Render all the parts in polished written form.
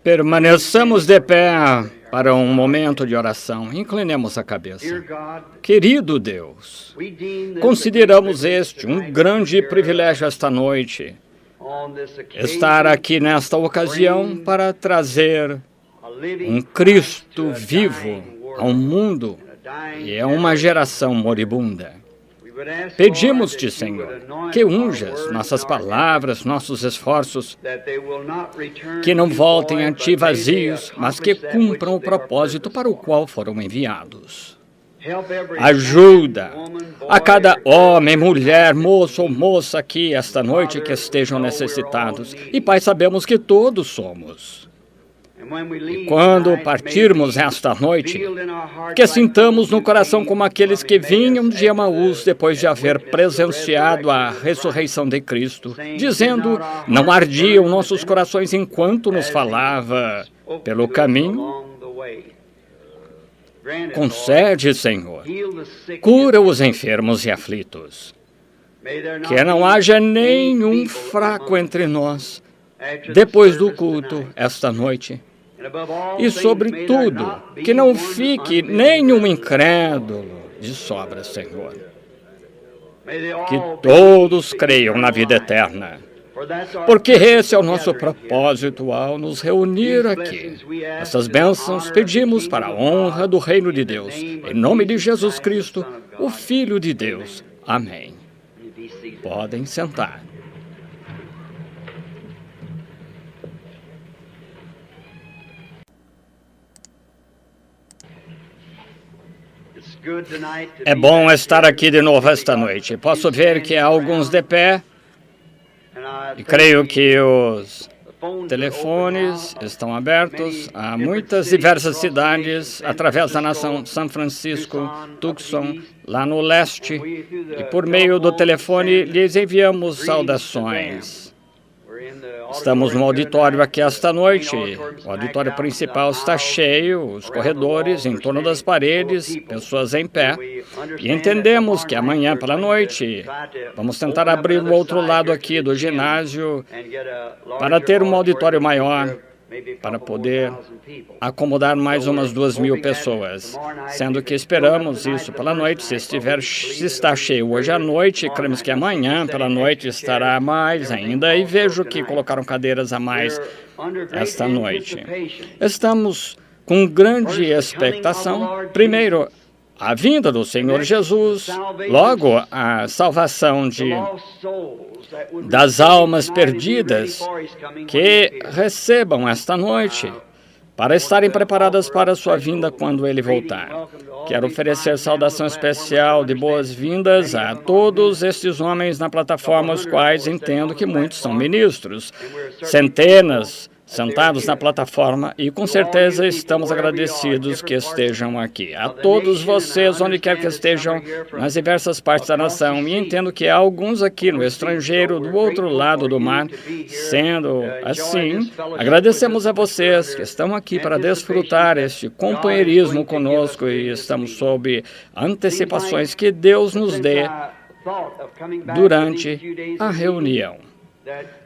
Permaneçamos de pé para um momento de oração. Inclinemos a cabeça. Querido Deus, consideramos este um grande privilégio esta noite, estar aqui nesta ocasião para trazer um Cristo vivo ao mundo e a uma geração moribunda. Pedimos-te, Senhor, que unjas nossas palavras, nossos esforços, que não voltem a ti vazios, mas que cumpram o propósito para o qual foram enviados. Ajuda a cada homem, mulher, moço ou moça aqui esta noite que estejam necessitados. E, Pai, sabemos que todos somos. E quando partirmos esta noite, que sintamos no coração como aqueles que vinham de Emaús depois de haver presenciado a ressurreição de Cristo, dizendo, não ardiam nossos corações enquanto nos falava pelo caminho. Concede, Senhor, cura os enfermos e aflitos, que não haja nenhum fraco entre nós depois do culto esta noite. E, sobretudo, que não fique nenhum incrédulo de sobra, Senhor. Que todos creiam na vida eterna, porque esse é o nosso propósito ao nos reunir aqui. Essas bênçãos pedimos para a honra do reino de Deus, em nome de Jesus Cristo, o Filho de Deus. Amém. Podem sentar. É bom estar aqui de novo esta noite. Posso ver que há alguns de pé e creio que os telefones estão abertos a muitas diversas cidades através da nação São Francisco, Tucson, lá no leste. E por meio do telefone lhes enviamos saudações. Estamos no auditório aqui esta noite. O auditório principal está cheio, os corredores em torno das paredes, pessoas em pé. E entendemos que amanhã pela noite vamos tentar abrir o outro lado aqui do ginásio para ter um auditório maior, para poder acomodar mais umas 2.000 pessoas, sendo que esperamos isso pela noite. Se está cheio hoje à noite, cremos que amanhã pela noite estará mais ainda, e vejo que colocaram cadeiras a mais esta noite. Estamos com grande expectação, primeiro, a vinda do Senhor Jesus, logo a salvação das almas perdidas que recebam esta noite para estarem preparadas para a sua vinda quando Ele voltar. Quero oferecer saudação especial de boas-vindas a todos estes homens na plataforma, os quais entendo que muitos são ministros, centenas sentados na plataforma, e com certeza estamos agradecidos que estejam aqui. A todos vocês, onde quer que estejam, nas diversas partes da nação, e entendo que há alguns aqui no estrangeiro, do outro lado do mar. Sendo assim, agradecemos a vocês que estão aqui para desfrutar este companheirismo conosco, e estamos sob antecipações que Deus nos dê durante a reunião.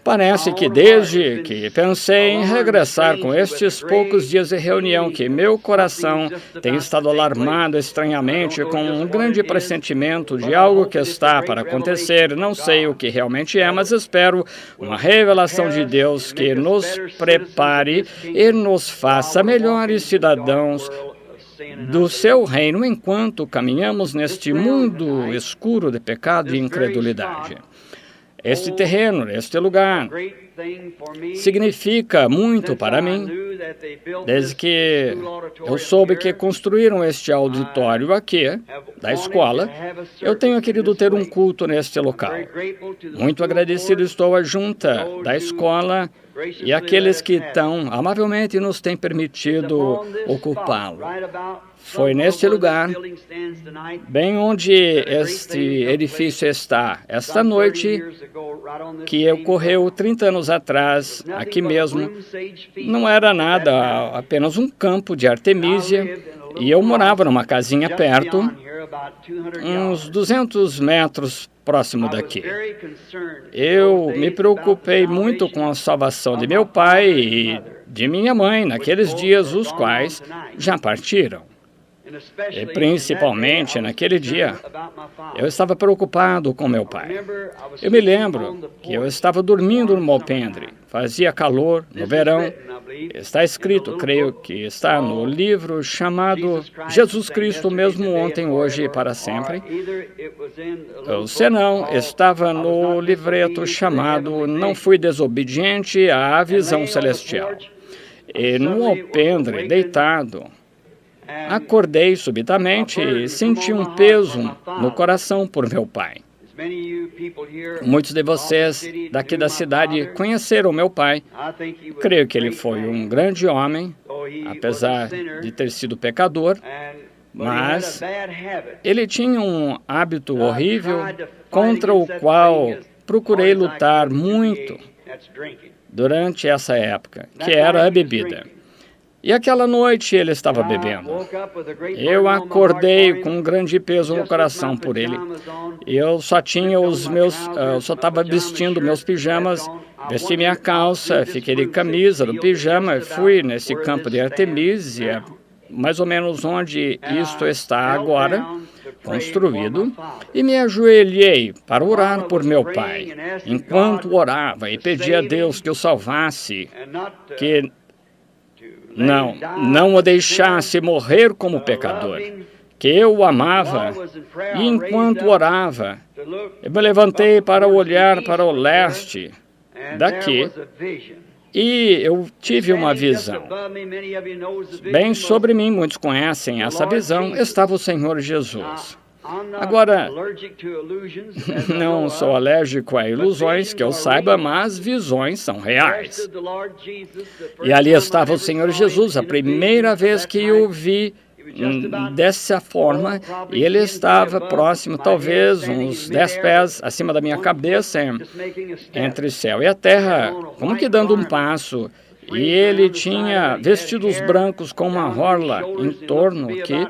Parece que desde que pensei em regressar com estes poucos dias de reunião, que meu coração tem estado alarmado estranhamente com um grande pressentimento de algo que está para acontecer. Não sei o que realmente é, mas espero uma revelação de Deus que nos prepare e nos faça melhores cidadãos do seu reino enquanto caminhamos neste mundo escuro de pecado e incredulidade. Este terreno, este lugar, significa muito para mim. Desde que eu soube que construíram este auditório aqui, da escola, eu tenho querido ter um culto neste local. Muito agradecido estou à junta da escola e àqueles que tão amavelmente nos têm permitido ocupá-lo. Foi neste lugar, bem onde este edifício está, esta noite, que ocorreu 30 anos atrás, aqui mesmo. Não era nada, apenas um campo de artemísia, e eu morava numa casinha perto, uns 200 metros próximo daqui. Eu me preocupei muito com a salvação de meu pai e de minha mãe naqueles dias, os quais já partiram. E principalmente naquele dia, eu estava preocupado com meu pai. Eu me lembro que eu estava dormindo no alpendre, fazia calor no verão. Está escrito, creio que está no livro chamado Jesus Cristo, mesmo ontem, hoje e para sempre. Ou senão, estava no livreto chamado Não Fui Desobediente à Visão Celestial. E no alpendre, deitado, acordei subitamente e senti um peso no coração por meu pai. Muitos de vocês daqui da cidade conheceram meu pai. Creio que ele foi um grande homem, apesar de ter sido pecador, mas ele tinha um hábito horrível contra o qual procurei lutar muito durante essa época, que era a bebida. E aquela noite ele estava bebendo. Eu acordei com um grande peso no coração por ele. Eu só tinha só estava vestindo meus pijamas, vesti minha calça, fiquei de camisa do pijama, fui nesse campo de Artemisia, mais ou menos onde isto está agora, construído, e me ajoelhei para orar por meu pai. Enquanto orava e pedia a Deus que o salvasse, que não o deixasse morrer como pecador, que eu o amava. E enquanto orava, eu me levantei para olhar para o leste daqui, e eu tive uma visão. Bem sobre mim, muitos conhecem essa visão, estava o Senhor Jesus. Agora, não sou alérgico a ilusões, que eu saiba, mas visões são reais. E ali estava o Senhor Jesus, a primeira vez que eu vi dessa forma, e ele estava próximo, talvez uns 10 pés acima da minha cabeça, entre o céu e a terra, como que dando um passo. E ele tinha vestidos brancos com uma orla em torno que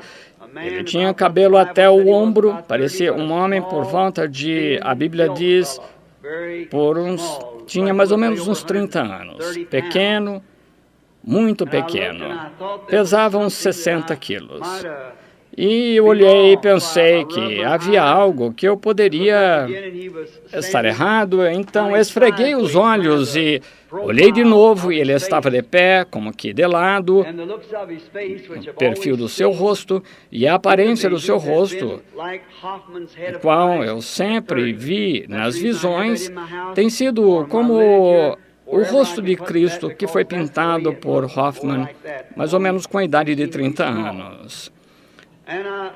ele tinha cabelo até o ombro, parecia um homem por volta de, a Bíblia diz, tinha mais ou menos uns 30 anos. Pequeno, muito pequeno. Pesava uns 60 quilos. E eu olhei e pensei que havia algo que eu poderia estar errado, então esfreguei os olhos e olhei de novo e ele estava de pé, como que de lado, o perfil do seu rosto e a aparência do seu rosto, o qual eu sempre vi nas visões, tem sido como o rosto de Cristo que foi pintado por Hoffman, mais ou menos com a idade de 30 anos.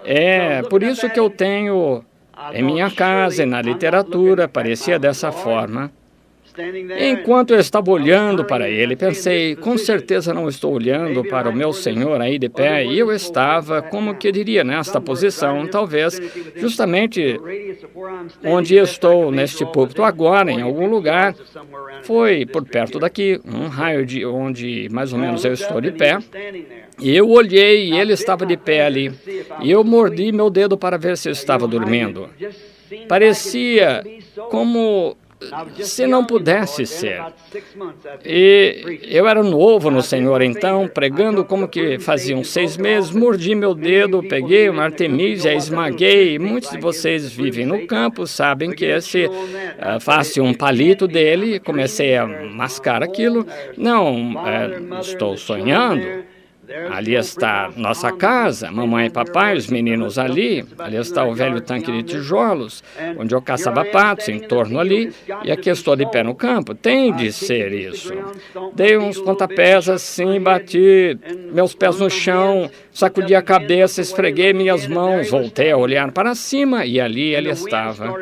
É por isso que eu tenho em minha casa e na literatura, parecia dessa forma. Enquanto eu estava olhando para ele, pensei, com certeza não estou olhando para o meu Senhor aí de pé, e eu estava, como que eu diria, nesta posição, talvez, justamente onde eu estou neste púlpito agora, em algum lugar, foi por perto daqui, um raio de onde mais ou menos eu estou de pé, e eu olhei e ele estava de pé ali, e eu mordi meu dedo para ver se eu estava dormindo. Parecia como se não pudesse ser. E eu era novo no Senhor, então, pregando como que faziam 6 meses, mordi meu dedo, peguei uma artemisia, esmaguei. Muitos de vocês vivem no campo, sabem que faço um palito dele e comecei a mascar aquilo. Não, estou sonhando. Ali está nossa casa, mamãe e papai, os meninos ali. Ali está o velho tanque de tijolos, onde eu caçava patos, em torno ali. E aqui estou de pé no campo. Tem de ser isso. Dei uns pontapés assim, bati meus pés no chão, sacudi a cabeça, esfreguei minhas mãos, voltei a olhar para cima e ali ele estava.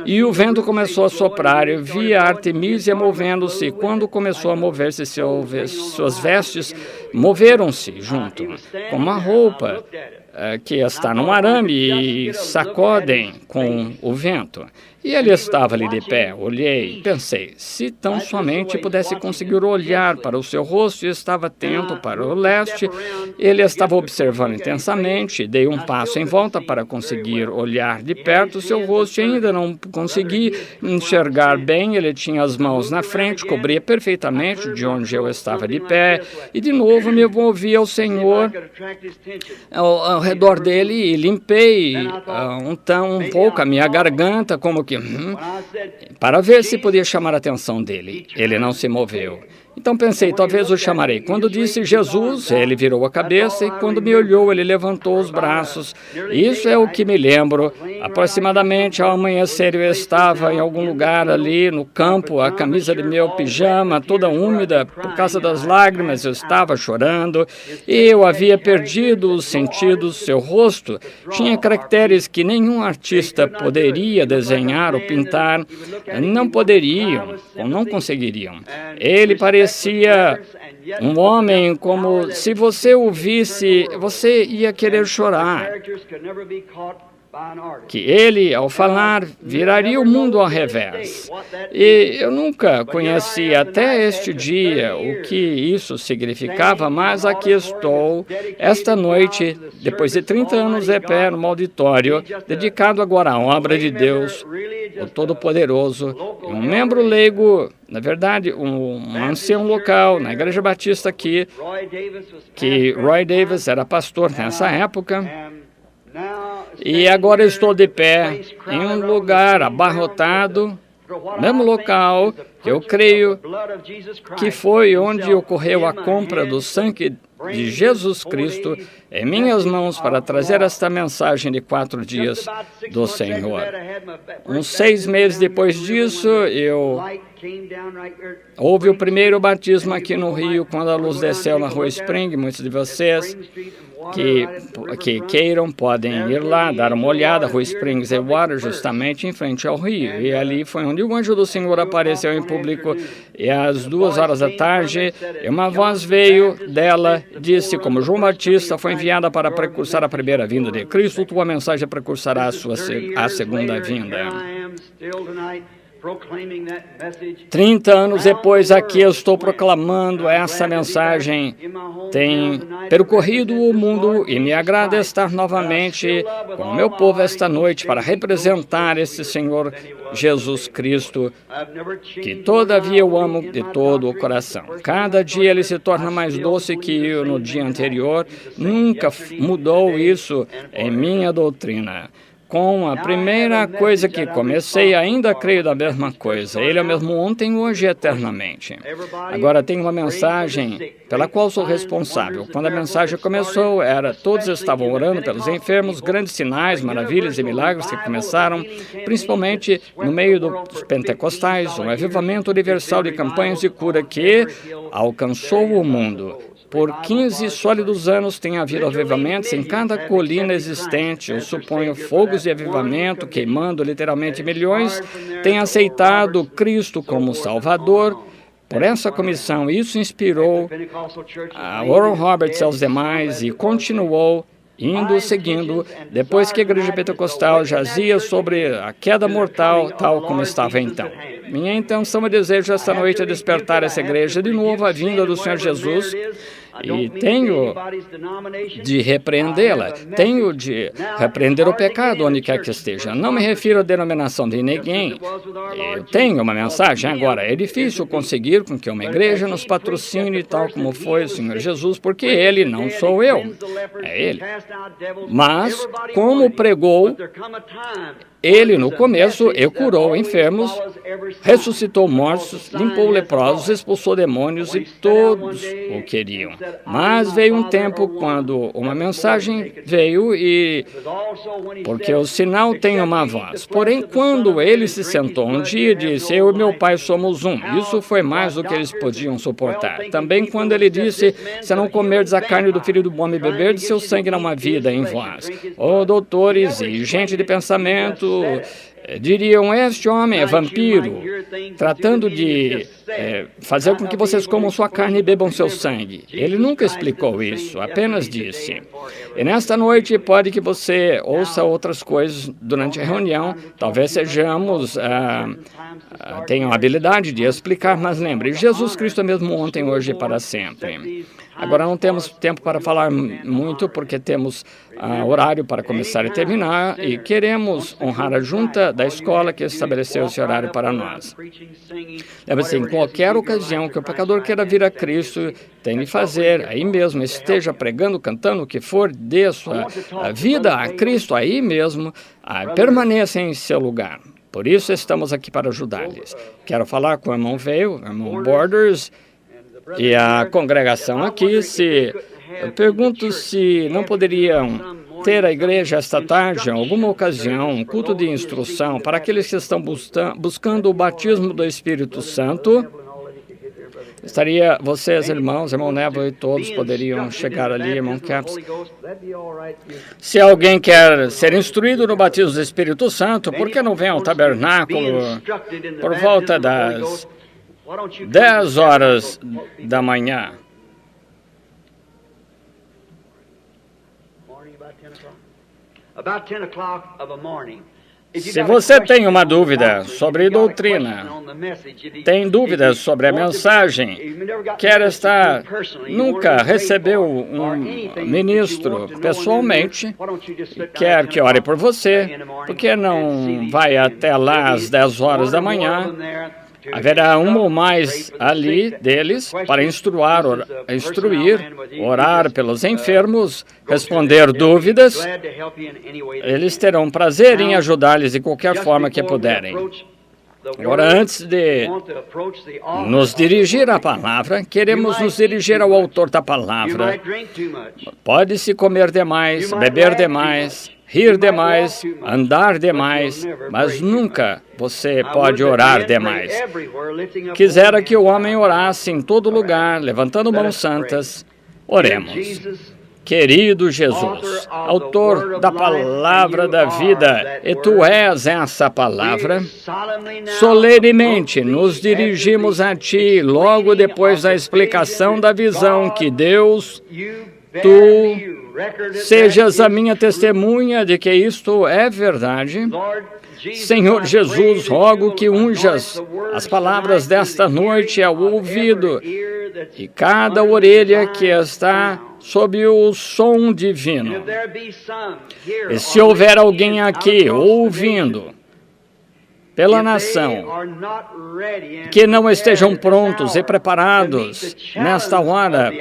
E o vento começou a soprar, eu vi a Artemisia movendo-se. Quando começou a mover-se, suas vestes moveram-se junto, com uma roupa. que está num arame e sacodem com o vento. E ele estava ali de pé. Olhei, pensei, se tão somente pudesse conseguir olhar para o seu rosto, e estava atento para o leste. Ele estava observando intensamente. Dei um passo em volta para conseguir olhar de perto o seu rosto e ainda não consegui enxergar bem. Ele tinha as mãos na frente, cobria perfeitamente de onde eu estava de pé. E de novo me envolvi ao Senhor ao redor dele e limpei um pouco a minha garganta, como que para ver se podia chamar a atenção dele. Ele não se moveu. Então pensei, talvez o chamarei. Quando disse Jesus, ele virou a cabeça e quando me olhou, ele levantou os braços. Isso é o que me lembro. Aproximadamente ao amanhecer eu estava em algum lugar ali no campo, a camisa de meu pijama toda úmida por causa das lágrimas, eu estava chorando e eu havia perdido os sentidos. Seu rosto tinha caracteres que nenhum artista poderia desenhar ou pintar. Não poderiam ou não conseguiriam. Ele parecia um homem como se você o visse, você ia querer chorar. Que ele, ao falar, viraria o mundo ao revés. E eu nunca conheci até este dia o que isso significava, mas aqui estou, esta noite, depois de 30 anos de pé no auditório, dedicado agora à obra de Deus, o Todo-Poderoso, um membro leigo, na verdade, um ancião local, na Igreja Batista aqui, que Roy Davis era pastor nessa época. E agora estou de pé em um lugar abarrotado, mesmo local, que eu creio que foi onde ocorreu a compra do sangue de Jesus Cristo em minhas mãos para trazer esta mensagem de 4 dias do Senhor. Uns 6 meses depois disso, houve o primeiro batismo aqui no Rio, quando a luz desceu na Rua Spring. Muitos de vocês que queiram podem ir lá, dar uma olhada, Rua Springs e Water, justamente em frente ao rio. E ali foi onde o anjo do Senhor apareceu em público. E às 2h da tarde, uma voz veio dela, disse, como João Batista foi enviada para precursar a primeira vinda de Cristo, tua mensagem precursará a segunda vinda. 30 anos depois, aqui eu estou proclamando essa mensagem. Tem percorrido o mundo e me agrada estar novamente com o meu povo esta noite para representar esse Senhor Jesus Cristo, que todavia eu amo de todo o coração. Cada dia ele se torna mais doce que eu no dia anterior. Nunca mudou isso em minha doutrina. Com a primeira coisa que comecei, ainda creio da mesma coisa. Ele é o mesmo ontem, hoje e eternamente. Agora tem uma mensagem pela qual sou responsável. Quando a mensagem começou, todos estavam orando pelos enfermos, grandes sinais, maravilhas e milagres que começaram, principalmente no meio dos pentecostais, um avivamento universal de campanhas de cura que alcançou o mundo. Por 15 sólidos anos tem havido avivamentos em cada colina existente. Eu suponho fogos de avivamento, queimando literalmente milhões, têm aceitado Cristo como Salvador. Por essa comissão, isso inspirou a Oral Roberts e aos demais e continuou seguindo, depois que a Igreja Pentecostal jazia sobre a queda mortal, tal como estava então. Minha intenção e desejo esta noite é despertar essa igreja de novo à vinda do Senhor Jesus. E tenho de repreendê-la, tenho de repreender o pecado onde quer que esteja. Não me refiro à denominação de ninguém. Eu tenho uma mensagem agora. É difícil conseguir com que uma igreja nos patrocine tal como foi o Senhor Jesus, porque Ele não sou eu, é Ele. Mas, como pregou, Ele, no começo, curou enfermos, ressuscitou mortos, limpou leprosos, expulsou demônios e todos o queriam. Mas veio um tempo quando uma mensagem veio porque o sinal tem uma voz. Porém, quando ele se sentou um dia e disse, eu e meu pai somos um, isso foi mais do que eles podiam suportar. Também quando ele disse, se não comerdes a carne do filho do homem e beber de seu sangue não há vida em vós. Doutores e gente de pensamento, diriam, este homem é vampiro, tratando de fazer com que vocês comam sua carne e bebam seu sangue. Ele nunca explicou isso, apenas disse. E nesta noite pode que você ouça outras coisas durante a reunião, talvez sejamos, tenham a habilidade de explicar, mas lembre, Jesus Cristo é mesmo ontem, hoje e para sempre. Agora não temos tempo para falar muito, porque temos horário para começar e terminar, e queremos honrar a junta da escola que estabeleceu esse horário para nós. Lembre-se, em qualquer ocasião que o pecador queira vir a Cristo, tem de fazer aí mesmo, esteja pregando, cantando, o que for, dê sua vida a Cristo aí mesmo, permaneça em seu lugar. Por isso estamos aqui para ajudar-lhes. Quero falar com o irmão Veio, o irmão Borders, e a congregação aqui, eu pergunto se não poderiam ter a igreja esta tarde, em alguma ocasião, um culto de instrução para aqueles que estão buscando o batismo do Espírito Santo. Estaria vocês, irmãos, irmão Neville e todos poderiam chegar ali, irmão Caps. Se alguém quer ser instruído no batismo do Espírito Santo, por que não vem ao tabernáculo por volta das 10 horas da manhã? Se você tem uma dúvida sobre doutrina, tem dúvidas sobre a mensagem, nunca recebeu um ministro pessoalmente, quer que ore por você, por que não vai até lá às 10 horas da manhã? Haverá um ou mais ali deles para instruir, orar pelos enfermos, responder dúvidas. Eles terão prazer em ajudar-lhes de qualquer forma que puderem. Agora, antes de nos dirigir à palavra, queremos nos dirigir ao autor da palavra. Pode-se comer demais, beber demais, rir demais, andar demais, mas nunca você pode orar demais. Quisera que o homem orasse em todo lugar, levantando mãos santas. Oremos. Querido Jesus, autor da palavra da vida, e Tu és essa palavra, solenemente nos dirigimos a Ti logo depois da explicação da visão que Deus, Tu sejas a minha testemunha de que isto é verdade. Senhor Jesus, rogo que unjas as palavras desta noite ao ouvido e cada orelha que está sob o som divino. E se houver alguém aqui ouvindo pela nação que não estejam prontos e preparados nesta hora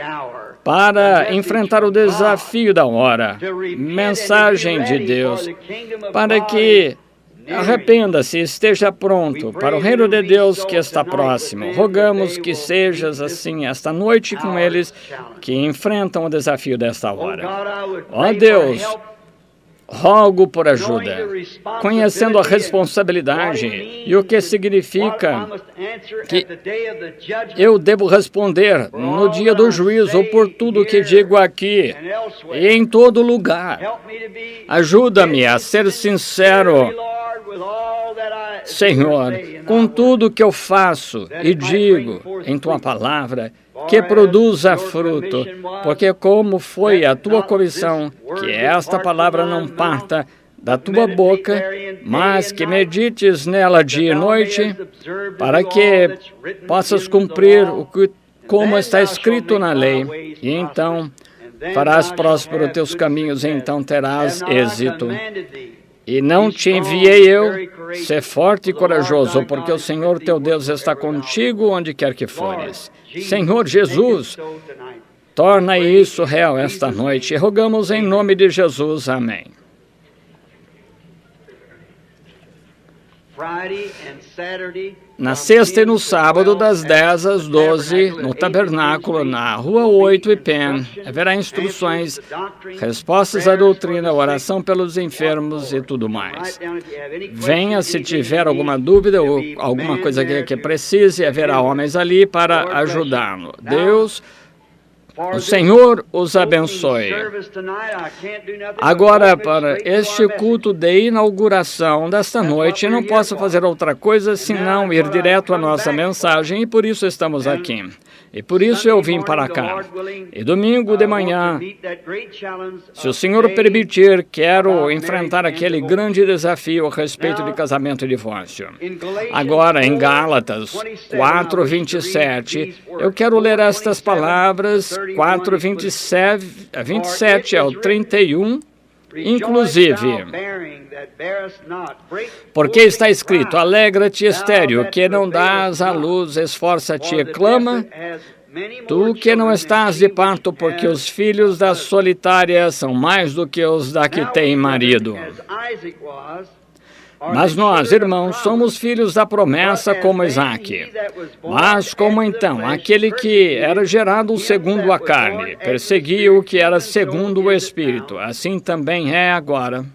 para enfrentar o desafio da hora, mensagem de Deus, para que arrependa-se e esteja pronto para o reino de Deus que está próximo. Rogamos que sejas assim esta noite com eles que enfrentam o desafio desta hora. Ó Deus, rogo por ajuda, conhecendo a responsabilidade e o que significa que eu devo responder no dia do juízo por tudo que digo aqui e em todo lugar. Ajuda-me a ser sincero, Senhor, com tudo que eu faço e digo em Tua palavra, que produza fruto, porque como foi a Tua comissão, que esta palavra não parta da Tua boca, mas que medites nela dia e noite, para que possas cumprir como está escrito na lei, e então farás próspero teus caminhos, e então terás êxito. E não te enviei eu, ser forte e corajoso, porque o Senhor teu Deus está contigo onde quer que fores. Senhor Jesus, torna isso real esta noite, e rogamos em nome de Jesus. Amém. Na sexta e no sábado, das 10 às 12, no tabernáculo, na Rua 8 e Penn, haverá instruções, respostas à doutrina, oração pelos enfermos e tudo mais. Venha se tiver alguma dúvida ou alguma coisa que precise, haverá homens ali para ajudá-lo. Deus O Senhor os abençoe. Agora, para este culto de inauguração desta noite, não posso fazer outra coisa senão ir direto à nossa mensagem, e por isso estamos aqui. E por isso eu vim para cá. E domingo de manhã, se o Senhor permitir, quero enfrentar aquele grande desafio a respeito de casamento e divórcio. Agora, em Gálatas 4:27, eu quero ler estas palavras, 4:27 ao 31, inclusive. Porque está escrito: alegra-te, estéril, que não dás à luz, esforça-te e clama, tu que não estás de parto, porque os filhos da solitária são mais do que os da que tem marido. Mas nós, irmãos, somos filhos da promessa como Isaque. Mas como então aquele que era gerado segundo a carne perseguia o que era segundo o Espírito, assim também é agora.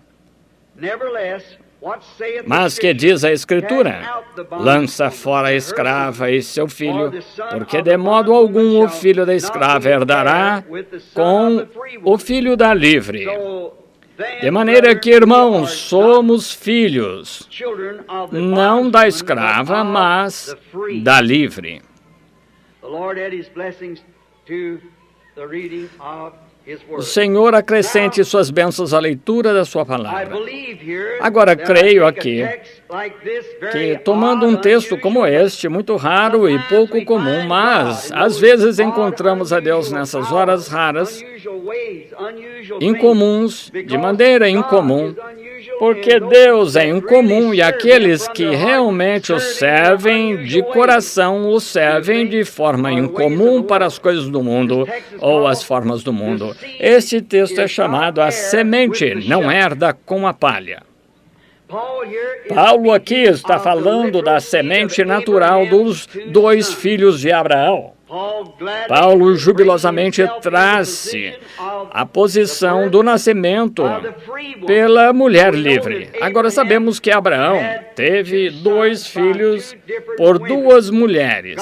Mas que diz a Escritura? Lança fora a escrava e seu filho, porque de modo algum o filho da escrava herdará com o filho da livre. De maneira que, irmãos, somos filhos, não da escrava, mas da livre. O Senhor acrescente suas bênçãos à leitura da sua palavra. Agora, creio aqui que, tomando um texto como este, muito raro e pouco comum, mas às vezes encontramos a Deus nessas horas raras, incomuns, de maneira incomum, porque Deus é incomum e aqueles que realmente o servem de coração o servem de forma incomum para as coisas do mundo ou as formas do mundo. Este texto é chamado a semente, não herda com a palha. Paulo aqui está falando da semente natural dos dois filhos de Abraão. Paulo jubilosamente traz-se a posição do nascimento pela mulher livre. Agora sabemos que Abraão teve dois filhos por duas mulheres.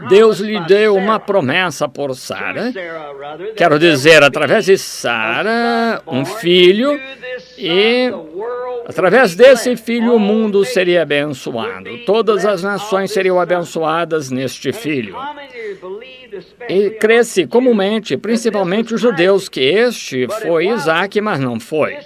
Deus lhe deu uma promessa por Sara, quero dizer, através de Sara, um filho, e através desse filho o mundo seria abençoado. Todas as nações seriam abençoadas neste filho. E cresce comumente, principalmente os judeus, que este foi Isaque, mas não foi.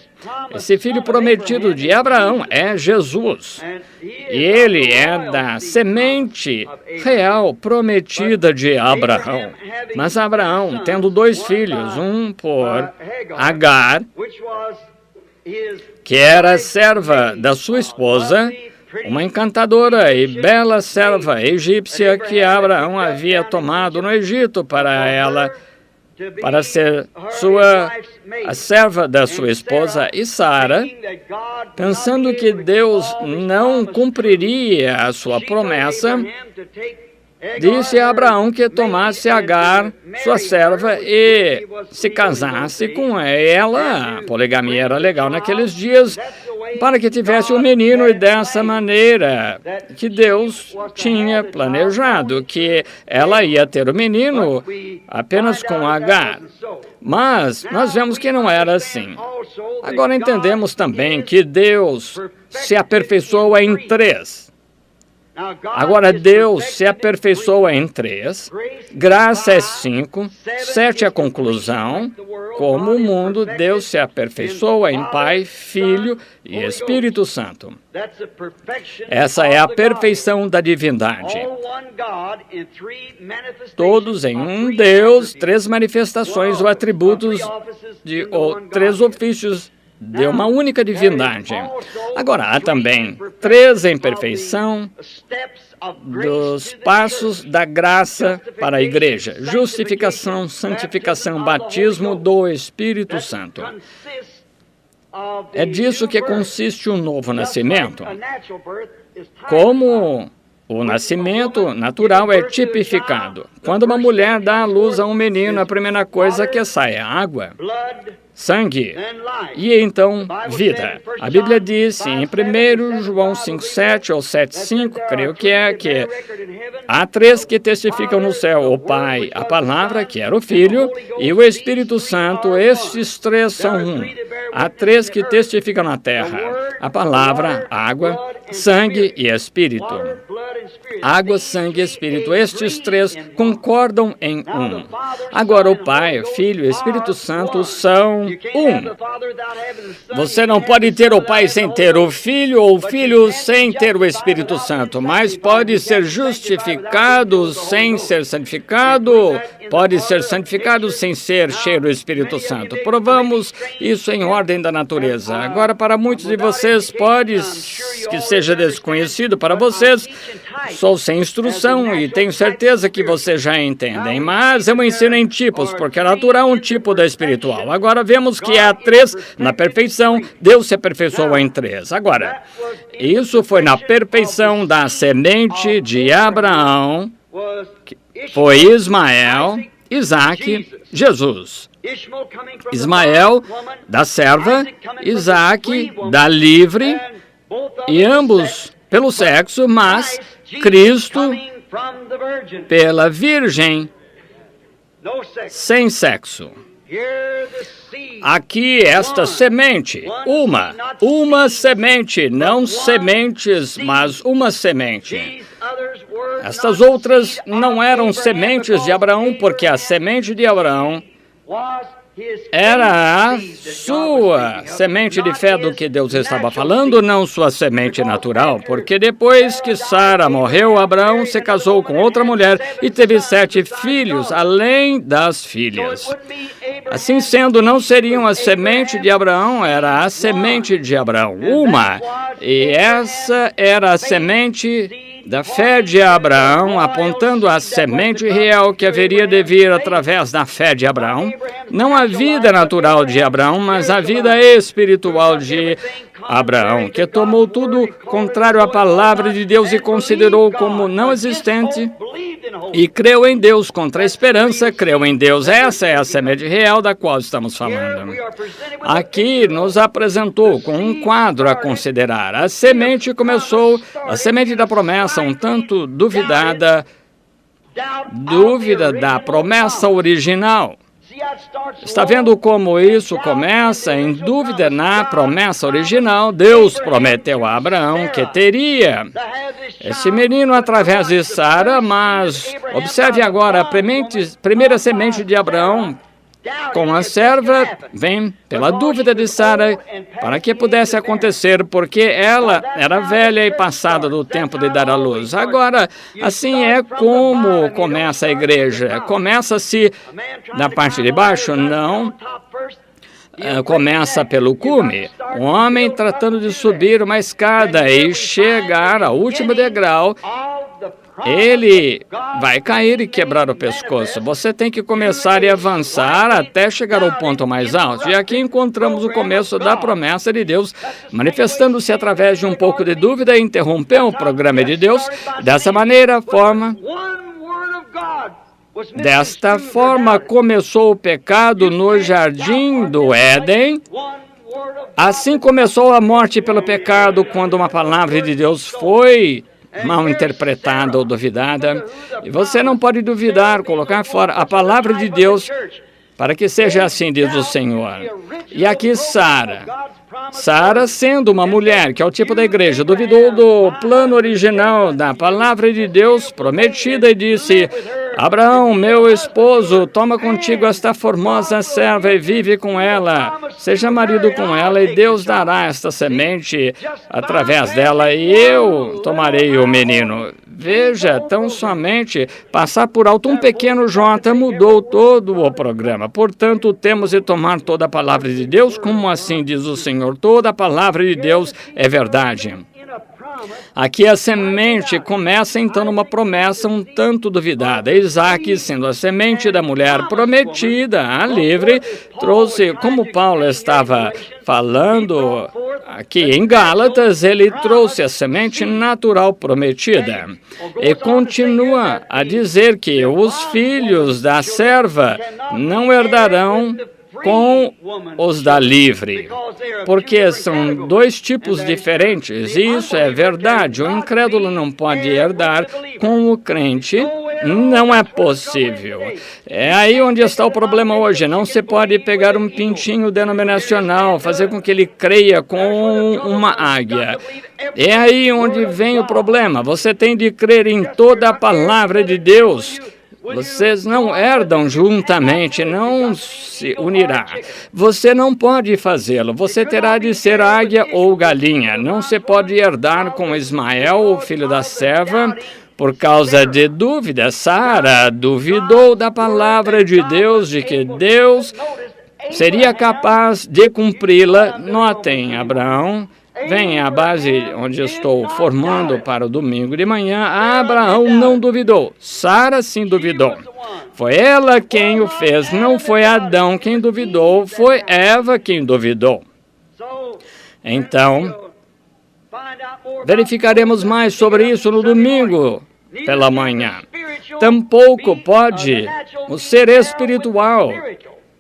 Esse filho prometido de Abraão é Jesus. E ele é da semente real prometida de Abraão. Mas Abraão, tendo dois filhos, um por Agar, que era serva da sua esposa, uma encantadora e bela serva egípcia que Abraão havia tomado no Egito para ser a serva da sua esposa, e Sara, pensando que Deus não cumpriria a sua promessa, disse a Abraão que tomasse Agar, sua serva, e se casasse com ela. A poligamia era legal naqueles dias, para que tivesse um menino, e dessa maneira que Deus tinha planejado, que ela ia ter o menino apenas com Agar. Mas nós vemos que não era assim. Agora entendemos também que Deus se aperfeiçoa em três. Agora, Deus se aperfeiçoa em três, graça é 5, 7 é a conclusão. Como o mundo, Deus se aperfeiçoa em Pai, Filho e Espírito Santo. Essa é a perfeição da divindade. Todos em um Deus, três manifestações ou atributos ou três ofícios de uma única divindade. Agora, há também três em perfeição dos passos da graça para a igreja: justificação, santificação, batismo do Espírito Santo. É disso que consiste o novo nascimento. Como O nascimento natural é tipificado. Quando uma mulher dá à luz a um menino, a primeira coisa que sai é água, sangue e então vida. A Bíblia diz em 1 João 5,7 ou 7,5, creio que há três que testificam no céu: o Pai, a Palavra, que era o Filho, e o Espírito Santo. Estes três são um. Há três que testificam na terra: a Palavra, água, sangue e Espírito. Água, sangue e Espírito. Estes três concordam em um. Agora, o Pai, o Filho e o Espírito Santo são um. Você não pode ter o Pai sem ter o Filho, ou o Filho sem ter o Espírito Santo, mas pode ser justificado sem ser santificado, pode ser santificado sem ser cheio do Espírito Santo. Provamos isso em ordem da natureza. Agora, para muitos de vocês, pode que seja desconhecido para vocês, sou sem instrução e tenho certeza que vocês já entendem, mas eu ensino em tipos, porque é natural um tipo da espiritual. Agora vemos que há três na perfeição, Deus se aperfeiçoou em três. Agora, isso foi na perfeição da semente de Abraão, que foi Ismael, Isaque, Jesus. Ismael da serva, Isaque da livre, e ambos pelo sexo, mas Cristo pela virgem, sem sexo. Aqui esta semente, uma semente, não sementes, mas uma semente. Estas outras não eram sementes de Abraão, porque a semente de Abraão era a sua semente de fé do que Deus estava falando, não sua semente natural, porque depois que Sara morreu, Abraão se casou com outra mulher e teve 7 filhos, além das filhas. Assim sendo, não seriam a semente de Abraão, era a semente de Abraão, uma. E essa era a semente da fé de Abraão, apontando à semente real que haveria de vir através da fé de Abraão. Não a vida natural de Abraão, mas a vida espiritual de Abraão, que tomou tudo contrário à palavra de Deus e considerou como não existente e creu em Deus contra a esperança, creu em Deus. Essa é a semente real da qual estamos falando. Aqui nos apresentou com um quadro a considerar. A semente começou, a semente da promessa, um tanto dúvida da promessa original. Está vendo como isso começa? Em dúvida na promessa original, Deus prometeu a Abraão que teria esse menino através de Sara, mas observe agora, a primeira semente de Abraão com a serva vem pela dúvida de Sara para que pudesse acontecer, porque ela era velha e passada do tempo de dar à luz. Agora, assim é como começa a igreja. Começa-se na parte de baixo? Não. Começa pelo cume. Um homem tratando de subir uma escada e chegar ao último degrau, ele vai cair e quebrar o pescoço. Você tem que começar e avançar até chegar ao ponto mais alto. E aqui encontramos o começo da promessa de Deus, manifestando-se através de um pouco de dúvida e interrompeu o programa de Deus. Desta forma começou o pecado no jardim do Éden. Assim começou a morte pelo pecado, quando uma palavra de Deus foi mal interpretada ou duvidada. E você não pode duvidar, colocar fora a palavra de Deus, para que seja assim, diz o Senhor. E aqui Sara, sendo uma mulher, que é o tipo da igreja, duvidou do plano original da palavra de Deus prometida e disse: Abraão, meu esposo, toma contigo esta formosa serva e vive com ela. Seja marido com ela e Deus dará esta semente através dela e eu tomarei o menino. Veja, tão somente passar por alto um pequeno J mudou todo o programa. Portanto, temos de tomar toda a palavra de Deus, como assim diz o Senhor. Toda a palavra de Deus é verdade. Aqui a semente começa então numa promessa um tanto duvidada. Isaac, sendo a semente da mulher prometida, a livre, trouxe, como Paulo estava falando aqui em Gálatas, ele trouxe a semente natural prometida. E continua a dizer que os filhos da serva não herdarão com os da livre, porque são dois tipos diferentes, e isso é verdade. O incrédulo não pode herdar com o crente, não é possível. É aí onde está o problema hoje. Não se pode pegar um pintinho denominacional, fazer com que ele creia com uma águia. É aí onde vem o problema. Você tem de crer em toda a palavra de Deus. Vocês não herdam juntamente, não se unirá. Você não pode fazê-lo. Você terá de ser águia ou galinha. Não se pode herdar com Ismael, o filho da serva, por causa de dúvida. Sara duvidou da palavra de Deus, de que Deus seria capaz de cumpri-la. Notem, Abraão. Vem a base onde estou formando para o domingo de manhã. Abraão não duvidou. Sara sim duvidou. Foi ela quem o fez. Não foi Adão quem duvidou. Foi Eva quem duvidou. Então, verificaremos mais sobre isso no domingo pela manhã. Tampouco pode o ser espiritual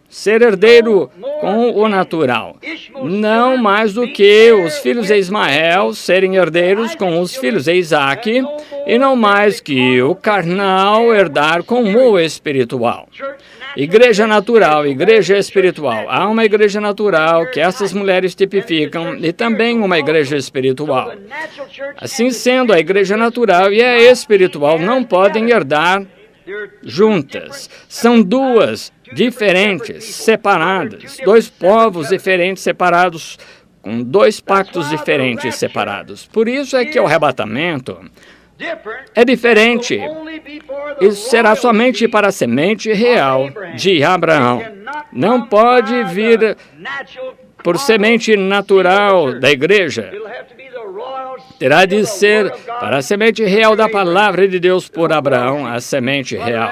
ser herdeiro com o natural, não mais do que os filhos de Ismael serem herdeiros com os filhos de Isaac, e não mais que o carnal herdar com o espiritual. Igreja natural, igreja espiritual. Há uma igreja natural que essas mulheres tipificam e também uma igreja espiritual. Assim sendo, a igreja natural e a espiritual não podem herdar juntas. São duas diferentes, separadas, dois povos diferentes, separados, com dois pactos diferentes, separados. Por isso é que o arrebatamento é diferente. Isso será somente para a semente real de Abraão. Não pode vir por semente natural da igreja. Terá de ser para a semente real da palavra de Deus por Abraão, a semente real.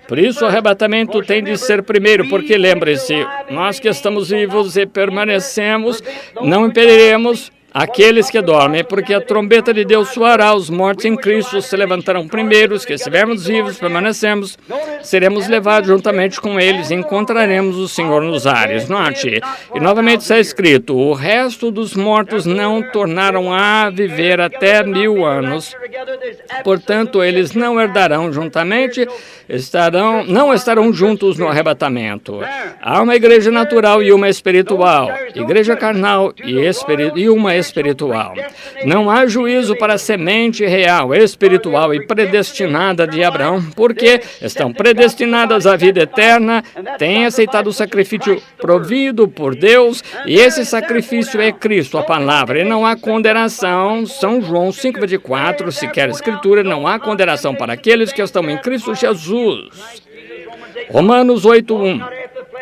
Por isso o arrebatamento tem de ser primeiro, porque lembre-se, nós que estamos vivos e permanecemos, não impediremos aqueles que dormem, porque a trombeta de Deus soará, os mortos em Cristo se levantarão primeiro, os que estivermos vivos, permanecemos, seremos levados juntamente com eles e encontraremos o Senhor nos ares. Note, e novamente está escrito, o resto dos mortos não tornaram a viver até 1000 anos, portanto, eles não herdarão juntamente, não estarão juntos no arrebatamento. Há uma igreja natural e uma espiritual, igreja carnal e uma espiritual. Não há juízo para a semente real, espiritual e predestinada de Abraão, porque estão predestinadas à vida eterna, têm aceitado o sacrifício provido por Deus, e esse sacrifício é Cristo, a palavra, e não há condenação. São João 5,24, se quer escritura, não há condenação para aqueles que estão em Cristo Jesus. Romanos 8:1,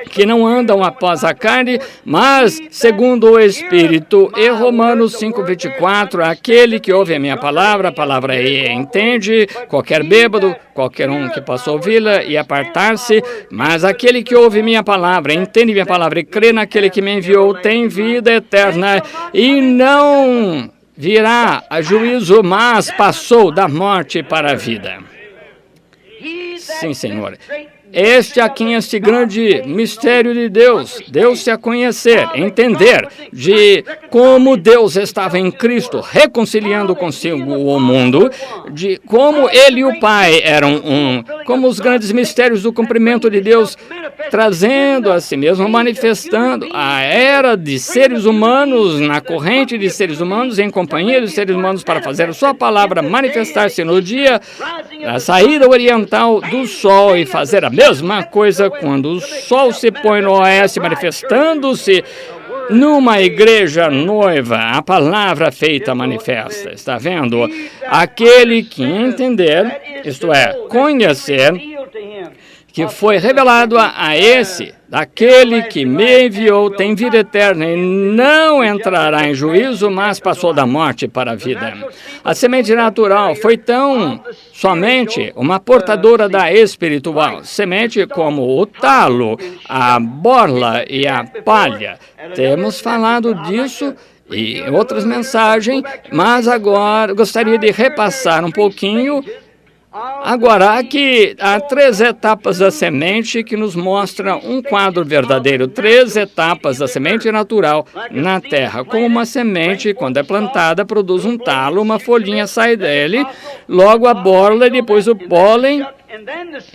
que não andam após a carne, mas segundo o Espírito. E Romanos 5:24, aquele que ouve a minha palavra, a palavra entende, qualquer bêbado, qualquer um que possa ouvi-la e apartar-se, mas aquele que ouve minha palavra, entende minha palavra e crê naquele que me enviou, tem vida eterna e não virá a juízo, mas passou da morte para a vida. Sim, Senhor. Este aqui é este grande mistério de Deus. Deus se a conhecer, entender de como Deus estava em Cristo, reconciliando consigo o mundo, de como Ele e o Pai eram um, como os grandes mistérios do cumprimento de Deus, trazendo a si mesmo, manifestando a era de seres humanos, na corrente de seres humanos, em companhia de seres humanos, para fazer a sua palavra manifestar-se no dia da saída oriental do sol e fazer a mesma coisa quando o sol se põe no oeste, manifestando-se numa igreja noiva, a palavra feita manifesta. Está vendo? Aquele que entender, isto é, conhecer, que foi revelado a esse, daquele que me enviou, tem vida eterna e não entrará em juízo, mas passou da morte para a vida. A semente natural foi tão somente uma portadora da espiritual, semente como o talo, a borla e a palha. Temos falado disso e outras mensagens, mas agora gostaria de repassar um pouquinho. Agora, aqui há 3 etapas da semente que nos mostra um quadro verdadeiro. 3 etapas da semente natural na terra. Como uma semente, quando é plantada, produz um talo, uma folhinha sai dele, logo a borla, depois o pólen,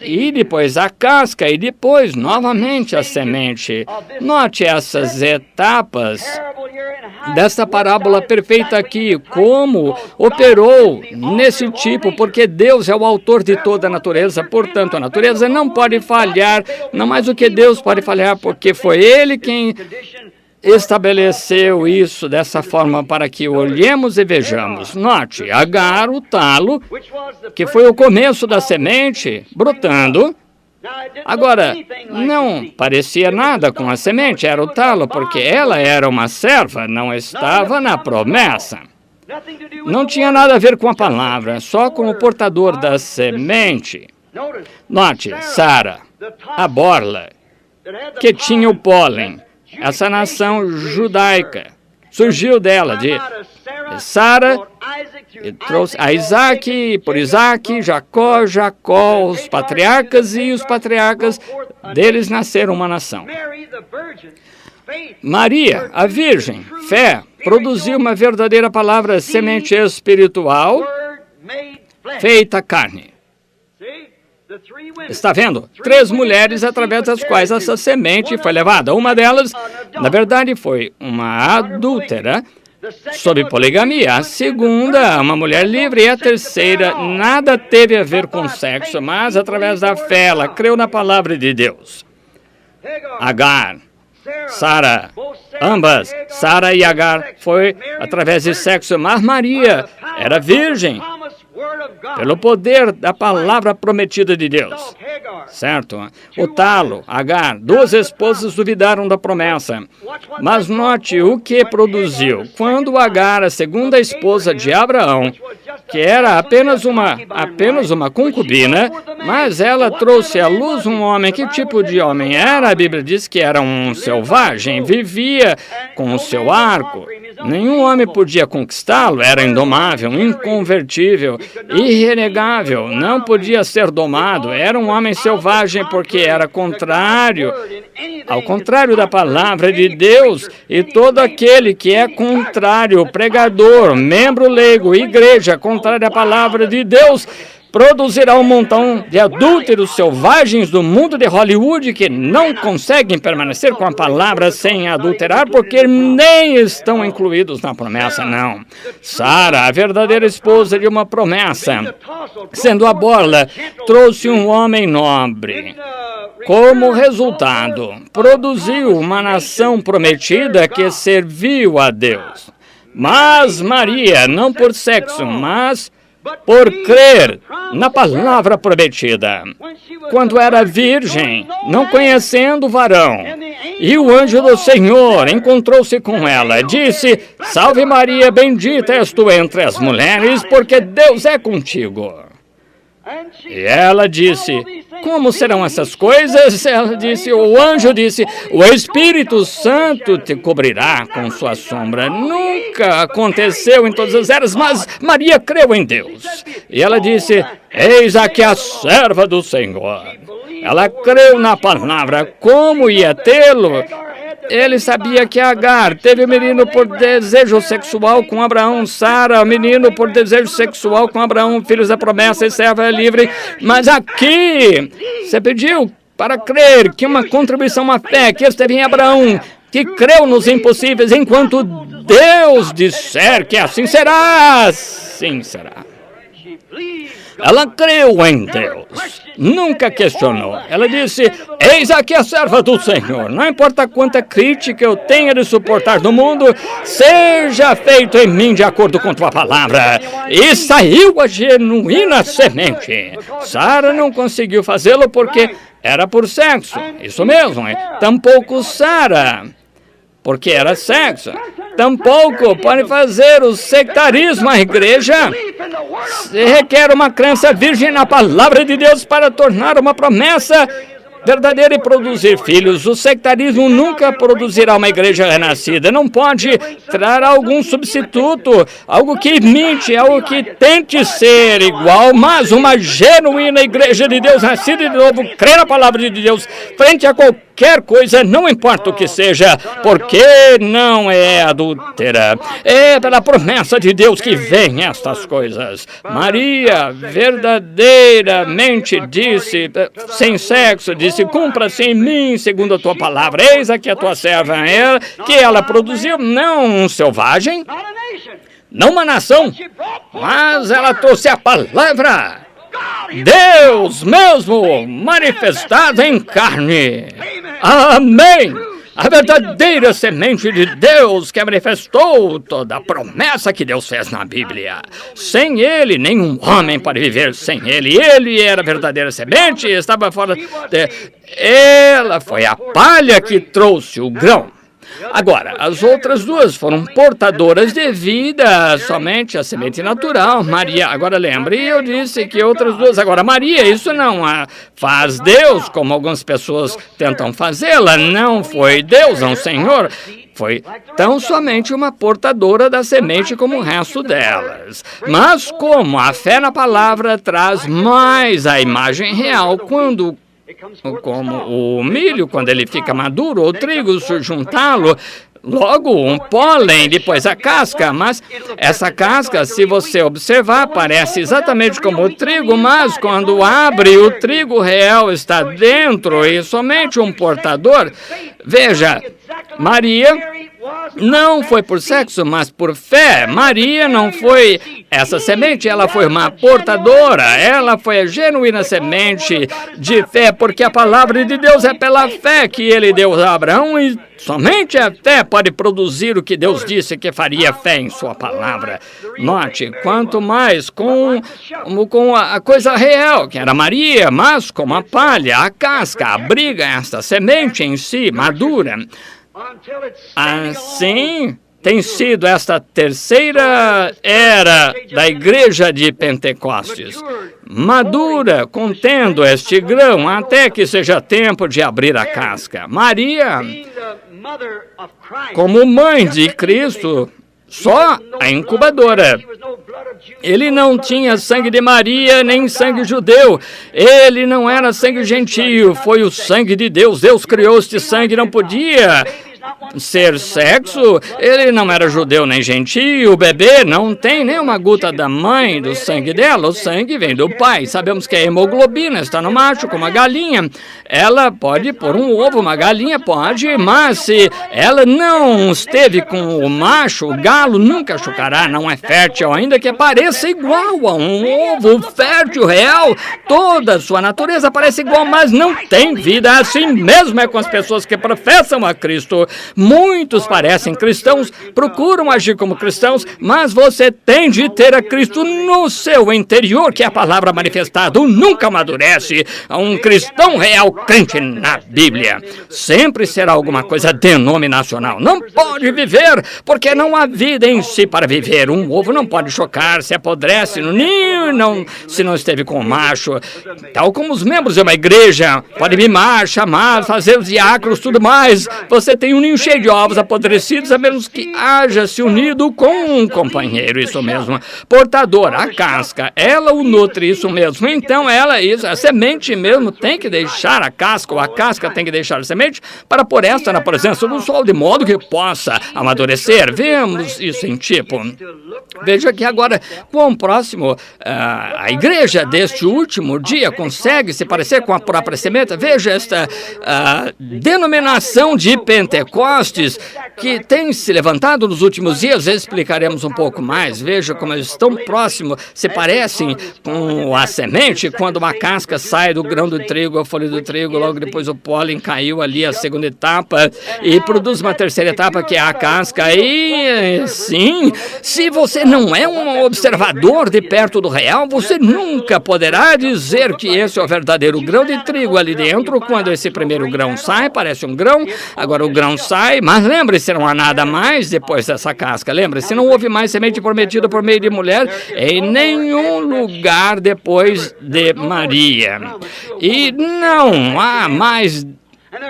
e depois a casca, e depois, novamente, a semente. Note essas etapas desta parábola perfeita aqui, como operou nesse tipo, porque Deus é o autor de toda a natureza, portanto, a natureza não pode falhar, não mais do que Deus pode falhar, porque foi Ele quem estabeleceu isso dessa forma para que olhemos e vejamos. Note, Agar, o talo, que foi o começo da semente, brotando. Agora, não parecia nada com a semente, era o talo, porque ela era uma serva, não estava na promessa. Não tinha nada a ver com a palavra, só com o portador da semente. Note, Sara, a borla, que tinha o pólen. Essa nação judaica surgiu dela, de Sara, e trouxe a Isaac, por Isaac, Jacó, os patriarcas, e os patriarcas deles nasceram uma nação. Maria, a virgem, fé, produziu uma verdadeira palavra, semente espiritual, feita carne. Está vendo? 3 mulheres através das quais essa semente foi levada. Uma delas, na verdade, foi uma adúltera, sob poligamia. A segunda, uma mulher livre. E a terceira, nada teve a ver com sexo, mas através da fé, ela creu na palavra de Deus. Agar, Sara, ambas, Sara e Agar, foi através de sexo, mas Maria era virgem, pelo poder da palavra prometida de Deus. Certo? O talo, Agar, 2 esposas duvidaram da promessa. Mas note o que produziu. Quando Agar, a segunda esposa de Abraão, que era apenas uma concubina, mas ela trouxe à luz um homem. Que tipo de homem era? A Bíblia diz que era um selvagem, vivia com o seu arco. Nenhum homem podia conquistá-lo, era indomável, inconvertível, irrenegável, não podia ser domado, era um homem selvagem porque era contrário, ao contrário da palavra de Deus, e todo aquele que é contrário, pregador, membro leigo, igreja, contrário à palavra de Deus, produzirá um montão de adúlteros selvagens do mundo de Hollywood que não conseguem permanecer com a palavra sem adulterar porque nem estão incluídos na promessa, não. Sara, a verdadeira esposa de uma promessa, sendo a borla, trouxe um homem nobre. Como resultado, produziu uma nação prometida que serviu a Deus. Mas Maria, não por sexo, mas por crer na palavra prometida. Quando era virgem, não conhecendo o varão, e o anjo do Senhor encontrou-se com ela, disse: Salve Maria, bendita és tu entre as mulheres, porque Deus é contigo. E ela disse: como serão essas coisas? Ela disse, o anjo disse: o Espírito Santo te cobrirá com sua sombra. Nunca aconteceu em todas as eras, mas Maria creu em Deus. E ela disse: eis aqui a serva do Senhor. Ela creu na palavra. Como ia tê-lo? Ele sabia que Agar teve o menino por desejo sexual com Abraão, Sara, o menino por desejo sexual com Abraão, filhos da promessa e serva livre. Mas aqui, você pediu para crer que uma contribuição, uma fé que esteve em Abraão, que creu nos impossíveis, enquanto Deus disser que assim será, assim será. Ela creu em Deus, nunca questionou. Ela disse: eis aqui a serva do Senhor. Não importa quanta crítica eu tenha de suportar do mundo, seja feito em mim de acordo com tua palavra. E saiu a genuína semente. Sara não conseguiu fazê-lo porque era por sexo, isso mesmo. Tampouco Sara, porque era sexo. Tampouco pode fazer o sectarismo à igreja. Se requer uma crença virgem na palavra de Deus para tornar uma promessa verdadeira e produzir filhos. O sectarismo nunca produzirá uma igreja renascida. Não pode trazer algum substituto, algo que imite, algo que tente ser igual, mas uma genuína igreja de Deus, nascida de novo, crê na palavra de Deus, frente a qualquer coisa, não importa o que seja, porque não é adúltera. É pela promessa de Deus que vem estas coisas. Maria verdadeiramente disse, sem sexo, disse, cumpra-se em mim, segundo a tua palavra. Eis aqui a tua serva, que ela produziu, não um selvagem, não uma nação, mas ela trouxe a palavra. Deus mesmo manifestado em carne. Amém. A verdadeira semente de Deus que manifestou toda a promessa que Deus fez na Bíblia. Sem ele, nenhum homem pode viver sem ele. Ele era a verdadeira semente, estava fora Ela foi a palha que trouxe o grão. Agora, as outras duas foram portadoras de vida, somente a semente natural. Maria, agora lembre, eu disse que outras duas. Agora, Maria, isso não faz Deus, como algumas pessoas tentam fazê-la. Não foi Deus, não, Senhor. Foi tão somente uma portadora da semente como o resto delas. Mas como a fé na palavra traz mais a imagem real, como o milho, quando ele fica maduro, ou o trigo, se juntá-lo, logo um pólen, depois a casca, mas essa casca, se você observar, parece exatamente como o trigo, mas quando abre, o trigo real está dentro e somente um portador. Veja, Maria não foi por sexo, mas por fé. Maria não foi essa semente, ela foi uma portadora. Ela foi a genuína semente de fé, porque a palavra de Deus é pela fé que ele deu a Abraão e somente a fé pode produzir o que Deus disse que faria fé em sua palavra. Note, quanto mais com a coisa real, que era Maria, mas como a palha, a casca, abriga esta semente em si, madura. Assim tem sido esta terceira era da igreja de Pentecostes, madura, contendo este grão, até que seja tempo de abrir a casca. Maria, como mãe de Cristo, só a incubadora. Ele não tinha sangue de Maria, nem sangue judeu. Ele não era sangue gentio, foi o sangue de Deus. Deus criou este sangue, não podia ser sexo. Ele não era judeu nem gentio. O bebê não tem nem uma gota da mãe, do sangue dela. O sangue vem do pai. Sabemos que a hemoglobina está no macho, como a galinha. Ela pode pôr um ovo, uma galinha pode, mas se ela não esteve com o macho, o galo nunca chocará, não é fértil, ainda que pareça igual a um ovo fértil real. Toda a sua natureza parece igual, mas não tem vida. Assim mesmo é com as pessoas que professam a Cristo. Muitos parecem cristãos, procuram agir como cristãos, mas você tem de ter a Cristo no seu interior, que é a palavra manifestada. Nunca amadurece. Um cristão real, crente na Bíblia, sempre será alguma coisa denominacional. Não pode viver, porque não há vida em si para viver. Um ovo não pode chocar, se apodrece no ninho, se não esteve com o macho. Tal como os membros de uma igreja, pode mimar, chamar, fazer os diáconos, tudo mais. Você tem um ninho cheio de ovos apodrecidos, a menos que haja se unido com um companheiro, isso mesmo. Portador, a casca, ela o nutre, isso mesmo. Então a semente mesmo tem que deixar a casca, ou a casca tem que deixar a semente para pôr esta na presença do sol, de modo que possa amadurecer. Vemos isso em tipo. Veja que agora, quão próximo a igreja deste último dia consegue se parecer com a própria semente. Veja esta denominação de Pentecostes. Pentecostes que tem se levantado nos últimos dias, explicaremos um pouco mais. Veja como eles estão próximos, se parecem com a semente, quando uma casca sai do grão do trigo, a folha do trigo, logo depois o pólen caiu ali, a segunda etapa, e produz uma terceira etapa, que é a casca. E sim, se você não é um observador de perto do real, você nunca poderá dizer que esse é o verdadeiro grão de trigo ali dentro. Quando esse primeiro grão sai, parece um grão, agora o grão sai, mas lembre-se, não há nada mais depois dessa casca. Lembre-se, não houve mais semente prometida por meio de mulher em nenhum lugar depois de Maria. E não há mais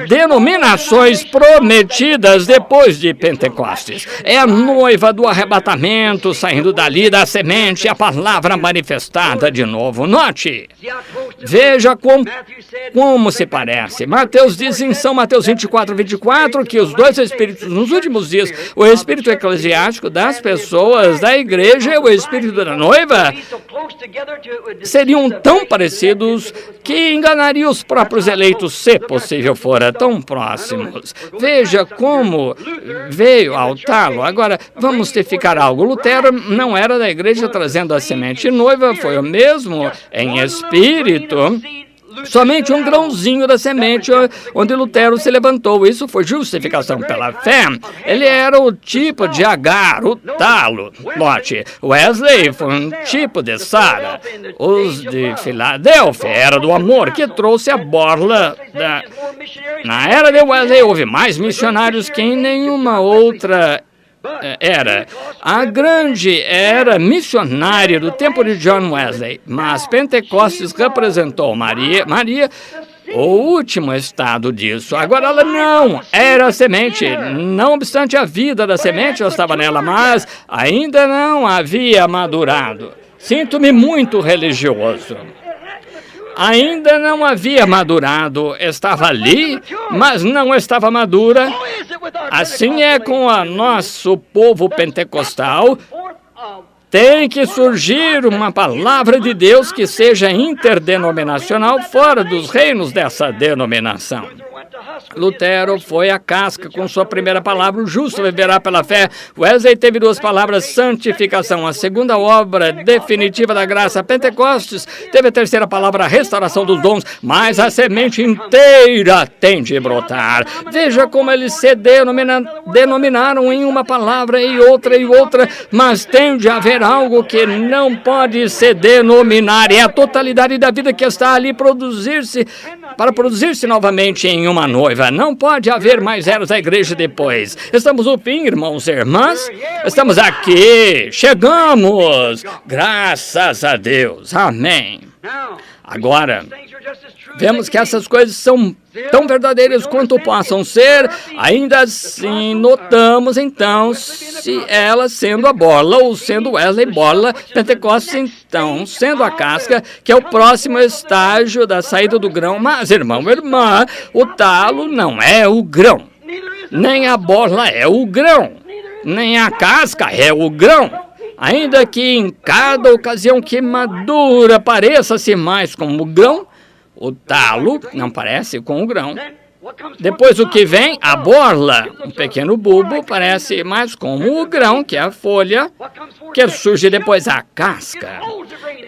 denominações prometidas depois de Pentecostes. É a noiva do arrebatamento saindo dali da semente, a palavra manifestada de novo. Note, veja como se parece. Mateus diz em São Mateus 24:24 que os dois espíritos nos últimos dias, o espírito eclesiástico das pessoas da igreja e o espírito da noiva, seriam tão parecidos que enganariam os próprios eleitos, se possível fora, tão próximos. Veja como veio ao talo. Agora, vamos verificar algo. Lutero não era da igreja trazendo a semente noiva, foi o mesmo em espírito. Somente um grãozinho da semente onde Lutero se levantou. Isso foi justificação pela fé. Ele era o tipo de Agar, o talo. Note, Wesley foi um tipo de Sara. Os de Filadélfia era do amor, que trouxe a borla da... Na era de Wesley houve mais missionários que em nenhuma outra era. A grande era missionária do tempo de John Wesley, mas Pentecostes representou Maria, o último estado disso. Agora ela não era a semente, não obstante a vida da semente já estava nela, mas ainda não havia madurado. Sinto-me muito religioso. Ainda não havia madurado, estava ali, mas não estava madura. Assim é com o nosso povo pentecostal. Tem que surgir uma palavra de Deus que seja interdenominacional fora dos reinos dessa denominação. Lutero foi a casca com sua primeira palavra, o justo viverá pela fé. Wesley teve duas palavras, santificação. A segunda obra definitiva da graça. Pentecostes teve a terceira palavra, restauração dos dons, mas a semente inteira tem de brotar. Veja como eles se denominaram em uma palavra e outra, mas tem de haver algo que não pode se denominar. É a totalidade da vida que está ali para produzir-se novamente em uma noiva. Não pode haver mais eras da igreja depois. Estamos no fim, irmãos e irmãs. Estamos aqui. Chegamos. Graças a Deus. Amém. Agora, vemos que essas coisas são tão verdadeiras quanto possam ser. Ainda assim, notamos, então, se ela sendo a borla ou sendo Wesley borla, Pentecostes, então, sendo a casca, que é o próximo estágio da saída do grão. Mas, irmão, irmã, o talo não é o grão. Nem a borla é o grão. Nem a casca é o grão. Ainda que em cada ocasião que madura pareça-se mais como o grão, o talo não parece com o grão. Depois o que vem, a borla, um pequeno bulbo, parece mais como o grão, que é a folha, que surge depois a casca.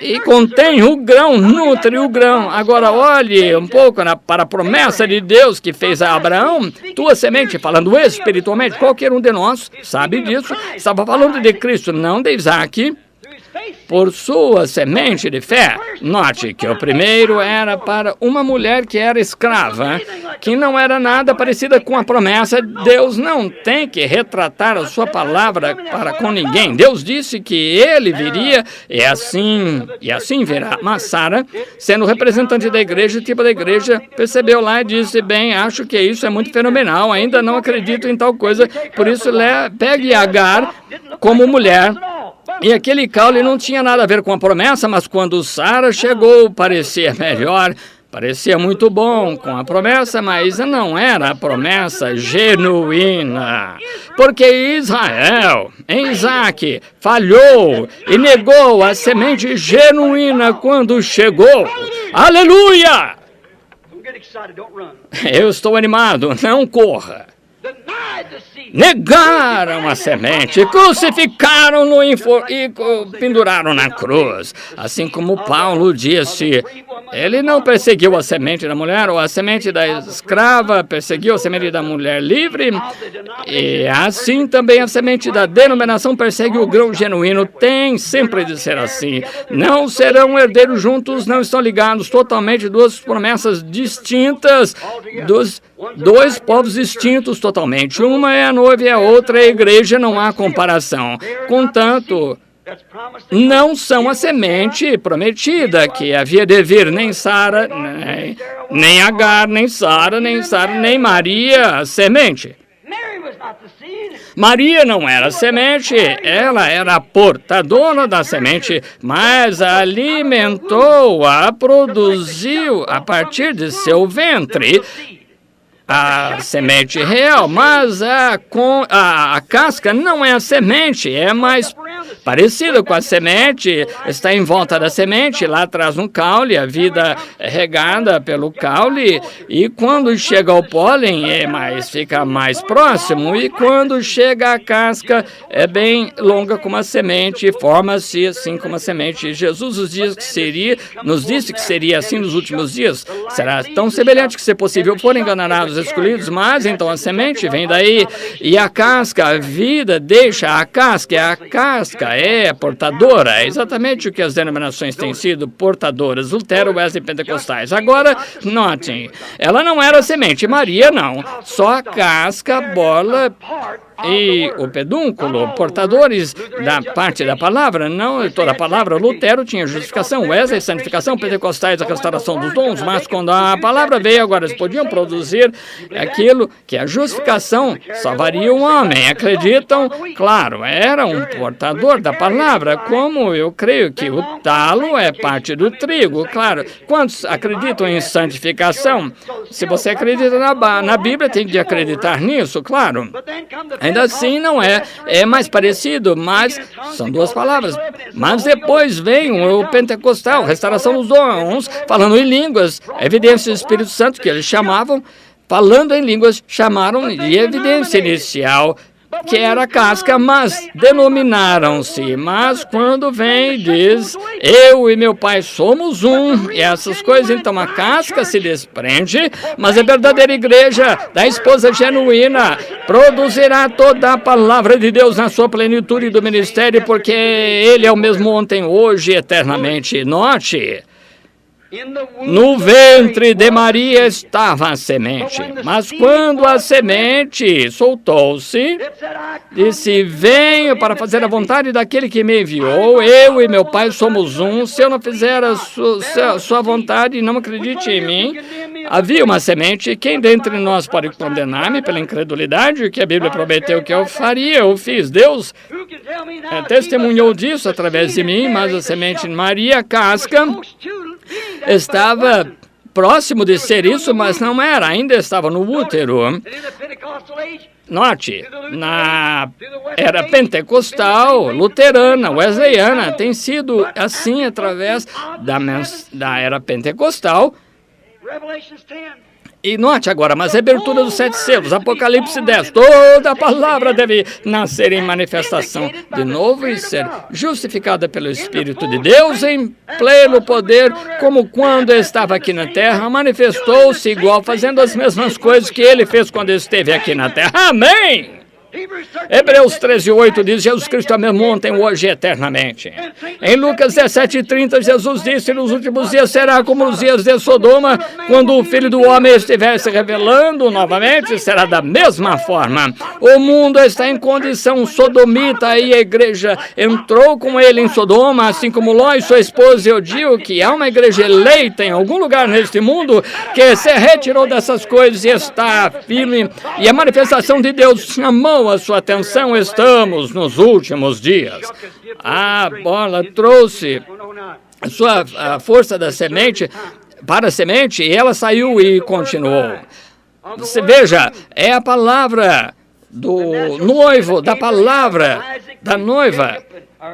E contém o grão, nutre o grão. Agora olhe um pouco para a promessa de Deus que fez a Abraão. Tua semente, falando espiritualmente, qualquer um de nós sabe disso. Estava falando de Cristo, não de Isaac. Por sua semente de fé. Note que o primeiro era para uma mulher que era escrava, que não era nada parecida com a promessa. Deus não tem que retratar a sua palavra para com ninguém. Deus disse que ele viria e assim virá. Mas Sara, sendo representante da igreja, tipo da igreja, percebeu lá e disse, bem, acho que isso é muito fenomenal, ainda não acredito em tal coisa, por isso pegue Agar como mulher. E aquele caule não tinha nada a ver com a promessa, mas quando Sara chegou, parecia melhor, parecia muito bom com a promessa, mas não era a promessa genuína. Porque Israel, em Isaac, falhou e negou a semente genuína quando chegou. Aleluia! Eu estou animado, não corra. Negaram a semente, crucificaram-no e penduraram na cruz. Assim como Paulo disse, ele não perseguiu a semente da mulher, ou a semente da escrava, perseguiu a semente da mulher livre, e assim também a semente da denominação persegue o grão genuíno. Tem sempre de ser assim. Não serão herdeiros juntos, não estão ligados totalmente, duas promessas distintas, dois povos distintos totalmente. Uma é a noiva e a outra é a igreja, não há comparação. Contanto, não são a semente prometida que havia de vir, nem Sara, nem Agar, nem Sara, nem Maria, a semente. Maria não era semente, ela era a portadora da semente, mas a alimentou, a produziu a partir de seu ventre a semente real, mas a casca não é a semente, é mais parecida com a semente, está em volta da semente, lá atrás um caule, a vida é regada pelo caule, e quando chega ao pólen fica mais próximo, e quando chega a casca é bem longa como a semente, forma-se assim como a semente. Jesus nos disse que seria assim nos últimos dias. Será tão semelhante que, se possível, for enganará os escolhidos, mas então a semente vem daí, e a casca, a vida deixa a casca é portadora, é exatamente o que as denominações têm sido, portadoras, Lutero, Wesley, Pentecostais. Agora, notem, ela não era semente, Maria não, só a casca, a bola e o pedúnculo, portadores da parte da palavra, não toda a palavra. Lutero tinha justificação, Wesley, santificação, Pentecostais, a restauração dos dons, mas quando a palavra veio, agora eles podiam produzir aquilo que a justificação salvaria o homem. Acreditam? Claro, era um portador da palavra, como eu creio que o talo é parte do trigo. Claro, quantos acreditam em santificação? Se você acredita na Bíblia, tem que acreditar nisso, claro. Ainda assim não é mais parecido, mas são duas palavras. Mas depois vem o pentecostal, restauração dos dons, falando em línguas, evidência do Espírito Santo, que eles chamavam, falando em línguas, chamaram de evidência inicial, que era a casca, mas denominaram-se. Mas quando vem, diz, eu e meu pai somos um, e essas coisas, então a casca se desprende, mas a verdadeira igreja da esposa genuína produzirá toda a palavra de Deus na sua plenitude do ministério, porque ele é o mesmo ontem, hoje e eternamente. Note, no ventre de Maria estava a semente, mas quando a semente soltou-se, disse, venho para fazer a vontade daquele que me enviou, eu e meu pai somos um, se eu não fizer a sua vontade, não acredite em mim. Havia uma semente, quem dentre nós pode condenar-me pela incredulidade, que a Bíblia prometeu que eu faria, eu fiz. Deus testemunhou disso através de mim, mas a semente de Maria, a casca, estava próximo de ser isso, mas não era, ainda estava no útero. Note, na era pentecostal, luterana, wesleyana, tem sido assim através da era pentecostal. E note agora, mas a abertura dos 7 selos, Apocalipse 10, toda a palavra deve nascer em manifestação de novo e ser justificada pelo Espírito de Deus em pleno poder, como quando estava aqui na terra, manifestou-se igual, fazendo as mesmas coisas que ele fez quando esteve aqui na terra. Amém! Hebreus 13:8 diz, Jesus Cristo é mesmo ontem, hoje e eternamente. Em Lucas 17:30, Jesus disse, nos últimos dias será como nos dias de Sodoma, quando o Filho do Homem estiver se revelando novamente, será da mesma forma. O mundo está em condição sodomita e a igreja entrou com ele em Sodoma, assim como Ló e sua esposa. Eu digo que há uma igreja eleita em algum lugar neste mundo que se retirou dessas coisas e está firme, e a manifestação de Deus chamou a sua atenção. Estamos nos últimos dias. A bola trouxe a força da semente para a semente e ela saiu e continuou. Você veja, é a palavra do noivo, da palavra da noiva.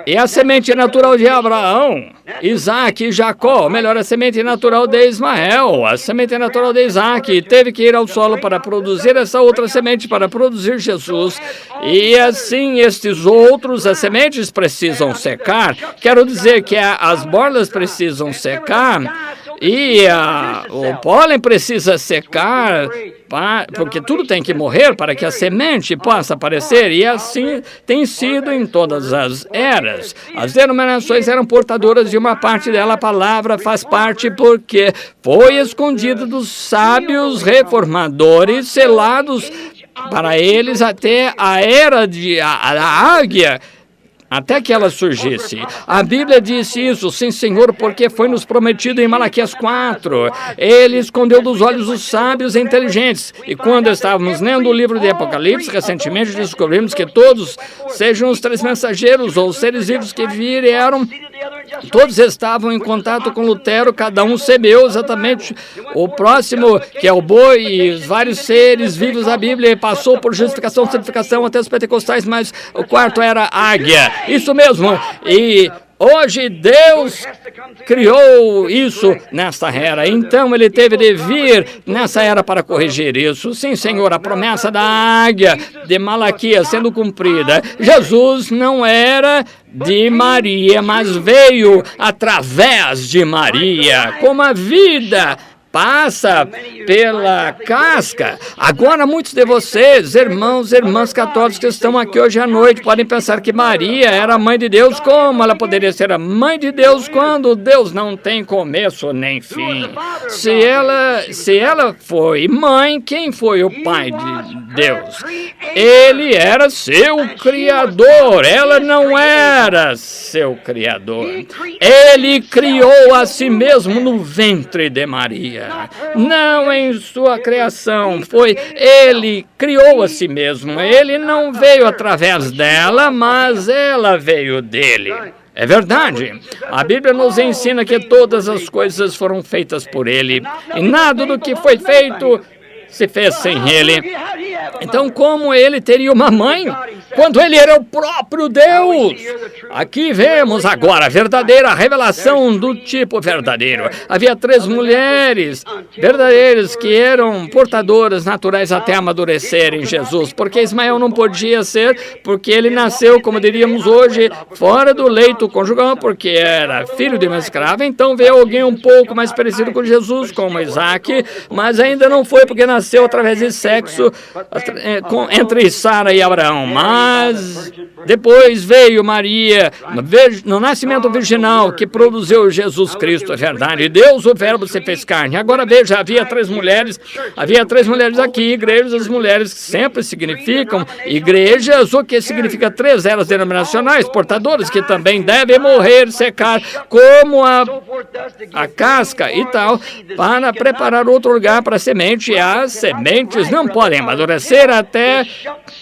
E a semente natural de Abraão, Isaac e Jacó, ou melhor, a semente natural de Ismael, a semente natural de Isaac, teve que ir ao solo para produzir essa outra semente, para produzir Jesus. E assim, estes outros, as sementes precisam secar. Quero dizer que as bordas precisam secar e o pólen precisa secar, porque tudo tem que morrer para que a semente possa aparecer. E assim tem sido em todas as eras. As denominações eram portadoras de uma parte dela. A palavra faz parte porque foi escondida dos sábios reformadores, selados para eles até a era da águia, até que ela surgisse. A Bíblia disse isso, sim, Senhor, porque foi nos prometido em Malaquias 4. Ele escondeu dos olhos os sábios e inteligentes. E quando estávamos lendo o livro de Apocalipse, recentemente descobrimos que todos, sejam os 3 mensageiros ou os seres vivos que vieram, todos estavam em contato com Lutero, cada um semeou exatamente o próximo, que é o boi, e os vários seres vivos da Bíblia, passou por justificação, santificação até os pentecostais, mas o quarto era a águia. Isso mesmo. E hoje Deus criou isso nesta era, então ele teve de vir nessa era para corrigir isso. Sim, Senhor, a promessa da águia de Malaquias sendo cumprida. Jesus não era de Maria, mas veio através de Maria, como a vida passa pela casca. Agora, muitos de vocês, irmãos e irmãs católicos que estão aqui hoje à noite, podem pensar que Maria era a mãe de Deus. Como ela poderia ser a mãe de Deus quando Deus não tem começo nem fim? Se ela foi mãe, quem foi o pai de Deus? Ele era seu criador, ela não era seu criador. Ele criou a si mesmo no ventre de Maria. Não em sua criação, foi ele criou a si mesmo. Ele não veio através dela, mas ela veio dele. É verdade. A Bíblia nos ensina que todas as coisas foram feitas por ele, e nada do que foi feito se fez sem ele. Então, como ele teria uma mãe quando ele era o próprio Deus? Aqui vemos agora a verdadeira revelação do tipo verdadeiro. Havia 3 mulheres verdadeiras que eram portadoras naturais até amadurecer em Jesus, porque Ismael não podia ser, porque ele nasceu, como diríamos hoje, fora do leito conjugal, porque era filho de uma escrava. Então veio alguém um pouco mais parecido com Jesus, como Isaac, mas ainda não foi, porque nasceu através de sexo entre Sara e Abraão. Mas depois veio Maria, no nascimento virginal, que produziu Jesus Cristo, é verdade. Deus, o Verbo, se fez carne. Agora veja, havia 3 mulheres aqui, igrejas. As mulheres sempre significam igrejas, o que significa 3 eras denominacionais, portadoras, que também devem morrer, secar, como a casca e tal, para preparar outro lugar para a semente. E as sementes não podem amadurecer até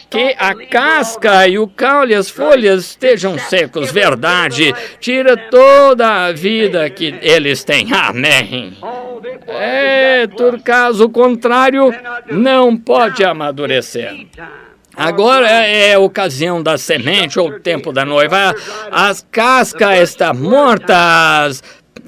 que a casca e o caule, as folhas estejam secos. Verdade. Tira toda a vida que eles têm. Amém. Por caso contrário, não pode amadurecer. Agora é a ocasião da semente, ou o tempo da noiva. As cascas estão mortas.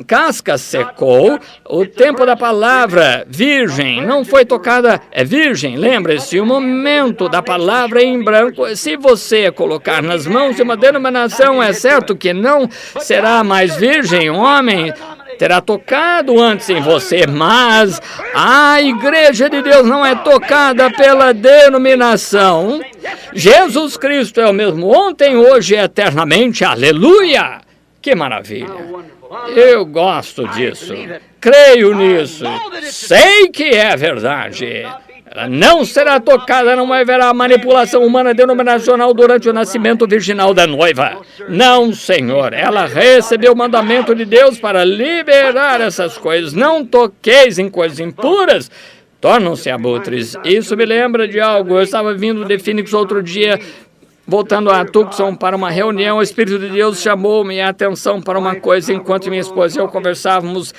Casca secou, o tempo da palavra virgem não foi tocada, é virgem. Lembre-se, o momento da palavra em branco, se você colocar nas mãos de uma denominação, é certo que não será mais virgem. Um homem terá tocado antes em você, mas a igreja de Deus não é tocada pela denominação. Jesus Cristo é o mesmo ontem, hoje e eternamente. Aleluia! Que maravilha! Eu gosto disso, creio nisso, sei que é verdade. Ela não será tocada, não haverá manipulação humana denominacional durante o nascimento virginal da noiva. Não, Senhor, ela recebeu o mandamento de Deus para liberar essas coisas. Não toqueis em coisas impuras, tornam-se abutres. Isso me lembra de algo. Eu estava vindo de Phoenix outro dia, voltando a Tucson para uma reunião. O Espírito de Deus chamou minha atenção para uma coisa. Enquanto minha esposa e eu conversávamos,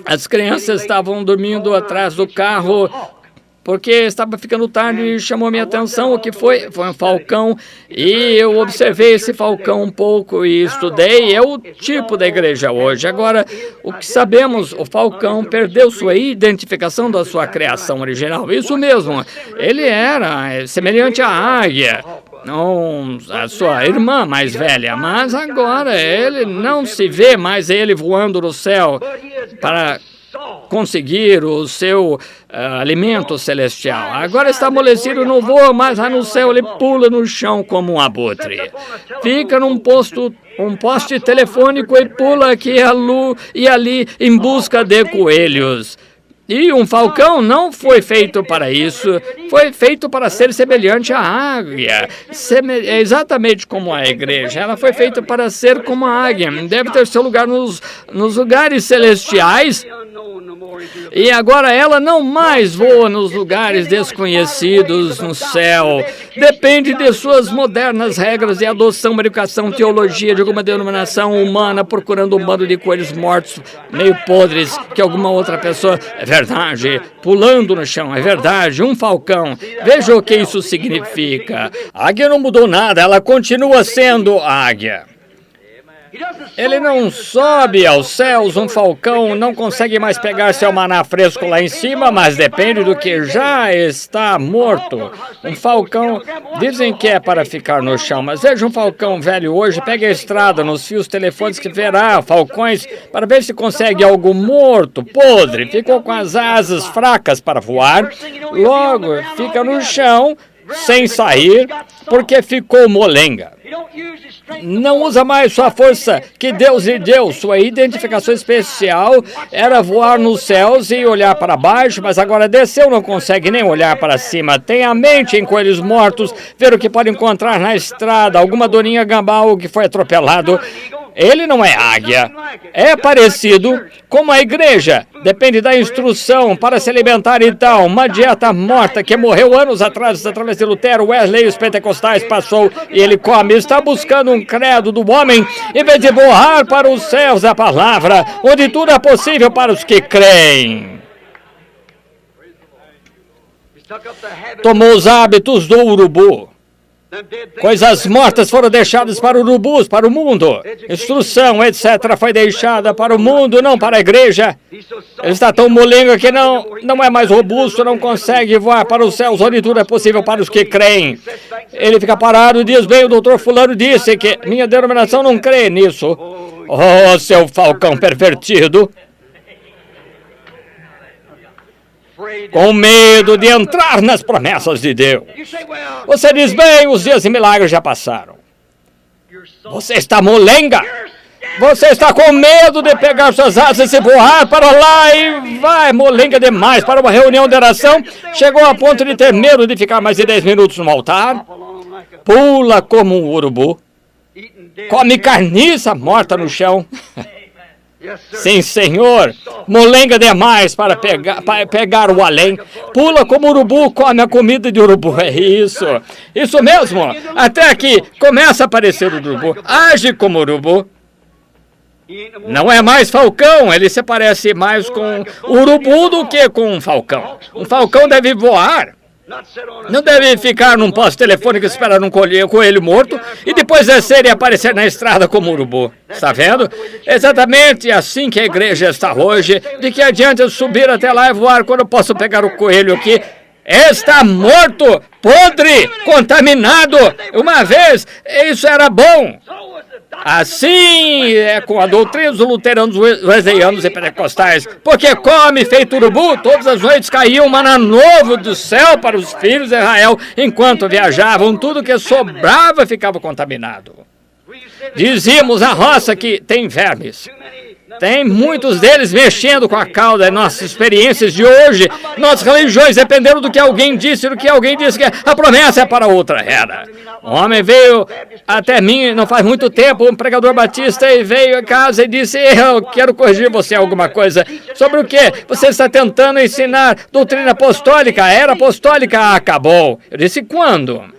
as crianças estavam dormindo atrás do carro, porque estava ficando tarde e chamou minha atenção. O que foi? Foi um falcão, e eu observei esse falcão um pouco e estudei. É o tipo da igreja hoje. Agora, o que sabemos, o falcão perdeu sua identificação da sua criação original. Isso mesmo, ele era semelhante à águia, a sua irmã mais velha, mas agora ele não se vê mais ele voando no céu para conseguir o seu alimento celestial. Agora está amolecido, não voa mais lá no céu, ele pula no chão como um abutre. Fica num poste telefônico e pula aqui e ali em busca de coelhos. E um falcão não foi feito para isso, foi feito para ser semelhante à águia. É exatamente como a igreja, ela foi feita para ser como a águia. Deve ter seu lugar nos lugares celestiais. E agora ela não mais voa nos lugares desconhecidos no céu. Depende de suas modernas regras de adoção, educação, teologia de alguma denominação humana, procurando um bando de coelhos mortos, meio podres, que alguma outra pessoa... É verdade, pulando no chão, é verdade, um falcão. Veja o que isso significa. A águia não mudou nada, ela continua sendo águia. Ele não sobe aos céus, um falcão não consegue mais pegar seu maná fresco lá em cima, mas depende do que já está morto. Um falcão, dizem que é para ficar no chão, mas veja um falcão velho hoje, pega a estrada nos fios telefônicos que verá falcões para ver se consegue algo morto, podre, ficou com as asas fracas para voar, logo fica no chão, sem sair, porque ficou molenga. Não usa mais sua força que Deus lhe deu. Sua identificação especial era voar nos céus e olhar para baixo, mas agora desceu, não consegue nem olhar para cima. Tem a mente em coelhos mortos, ver o que pode encontrar na estrada, alguma doninha gambá que foi atropelado. Ele não é águia. É parecido com a igreja. Depende da instrução para se alimentar, então. Uma dieta morta que morreu anos atrás através de Lutero, Wesley e os pentecostais passou e ele come. Está buscando um credo do homem em vez de voar para os céus da palavra, onde tudo é possível para os que creem. Tomou os hábitos do urubu. Coisas mortas foram deixadas para urubus, para o mundo. Instrução, etc., foi deixada para o mundo, não para a igreja. Ele está tão molenga que não é mais robusto, não consegue voar para os céus, onde tudo é possível para os que creem. Ele fica parado e diz, bem, o doutor fulano disse que minha denominação não crê nisso. Oh, seu falcão pervertido. Com medo de entrar nas promessas de Deus. Você diz, bem, os dias de milagres já passaram. Você está molenga. Você está com medo de pegar suas asas e voar para lá e vai, molenga demais, para uma reunião de oração. Chegou a ponto de ter medo de ficar mais de 10 minutos no altar. Pula como um urubu. Come carniça morta no chão. Sim, senhor, molenga demais para pegar o além. Pula como urubu, come a comida de urubu. É isso mesmo. Até aqui começa a aparecer o urubu. Age como urubu. Não é mais falcão, ele se parece mais com urubu do que com um falcão. Um falcão deve voar. Não deve ficar num posto telefônico esperando um coelho morto e depois descer e aparecer na estrada como urubu. Está vendo? Exatamente assim que a igreja está hoje. De que adianta eu subir até lá e voar quando eu posso pegar o coelho aqui? Está morto, podre, contaminado. Uma vez, isso era bom. Assim é com a doutrina dos luteranos, wesleyanos e pentecostais, porque come feito urubu, todas as noites caía um maná novo do céu para os filhos de Israel, enquanto viajavam, tudo que sobrava ficava contaminado. Dizíamos a roça que tem vermes. Tem muitos deles mexendo com a cauda. Nossas experiências de hoje, nossas religiões dependeram do que alguém disse, que a promessa é para outra era. Um homem veio até mim, não faz muito tempo, um pregador batista, e veio a casa e disse, eu quero corrigir você alguma coisa. Sobre o quê? Você está tentando ensinar doutrina apostólica, a era apostólica acabou. Eu disse, quando?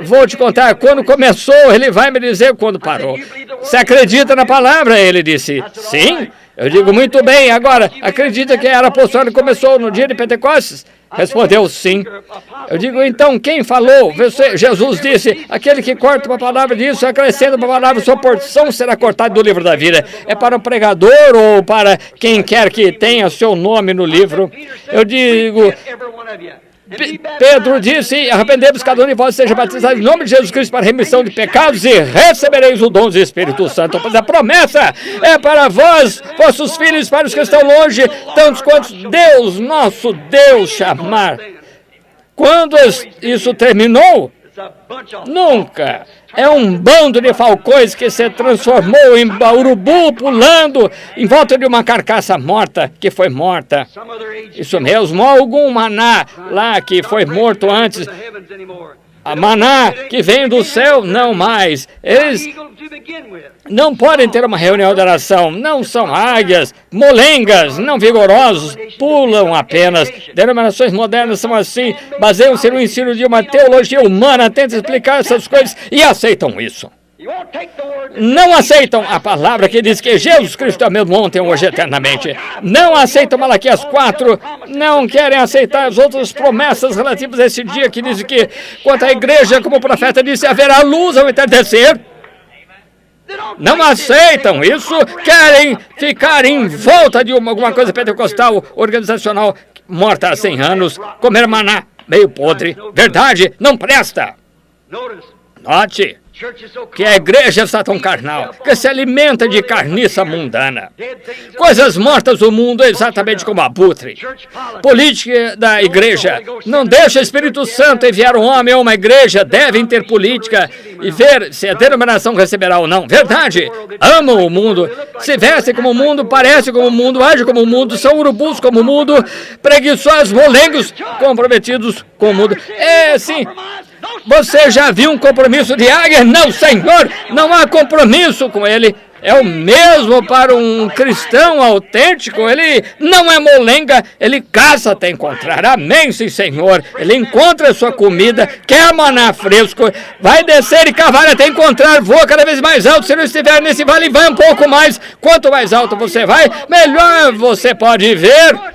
Vou te contar, quando começou, ele vai me dizer quando parou. Você acredita na palavra? Ele disse, sim. Eu digo, muito bem, agora, acredita que a era apostólica começou no dia de Pentecostes? Respondeu sim. Eu digo, então, quem falou? Jesus disse, aquele que corta uma palavra disso, acrescenta uma palavra, sua porção será cortada do livro da vida. É para o pregador ou para quem quer que tenha seu nome no livro? Eu digo... Pedro disse, arrependei-vos, cada um de vós seja batizado em nome de Jesus Cristo para a remissão de pecados e recebereis o dom do Espírito Santo. Pois a promessa é para vós, vossos filhos, para os que estão longe, tantos quantos Deus, nosso Deus, chamar. Quando isso terminou? Nunca. É um bando de falcões que se transformou em urubu pulando em volta de uma carcaça morta, que foi morta. Isso mesmo, algum maná lá que foi morto antes. A maná que vem do céu, não mais. Eles não podem ter uma reunião de oração. Não são águias, molengas, não vigorosos, pulam apenas. Denominações modernas são assim, baseiam-se no ensino de uma teologia humana, tentam explicar essas coisas e aceitam isso. Não aceitam a palavra que diz que Jesus Cristo é o mesmo ontem, hoje, eternamente. Não aceitam Malaquias 4, não querem aceitar as outras promessas relativas a esse dia que diz que, quanto à igreja, como o profeta disse, haverá luz ao entardecer. Não aceitam isso, querem ficar em volta de alguma coisa pentecostal, organizacional, morta há 100 anos, comer maná, meio podre. Verdade, não presta. Note que a igreja está tão carnal, que se alimenta de carniça mundana. Coisas mortas do mundo, exatamente como abutre. Política da igreja. Não deixa o Espírito Santo enviar um homem a uma igreja. Devem ter política e ver se a denominação receberá ou não. Verdade. Amam o mundo. Se vestem como o mundo, parecem como o mundo, agem como o mundo, são urubus como o mundo, preguiçosos, molengos, comprometidos com o mundo. É sim. Você já viu um compromisso de águia? Não, Senhor, não há compromisso com ele. É o mesmo para um cristão autêntico. Ele não é molenga, ele caça até encontrar. Amém, sim, Senhor. Ele encontra a sua comida, quer maná fresco, vai descer e cavar até encontrar, voa cada vez mais alto. Se não estiver nesse vale, vai um pouco mais. Quanto mais alto você vai, melhor você pode ver.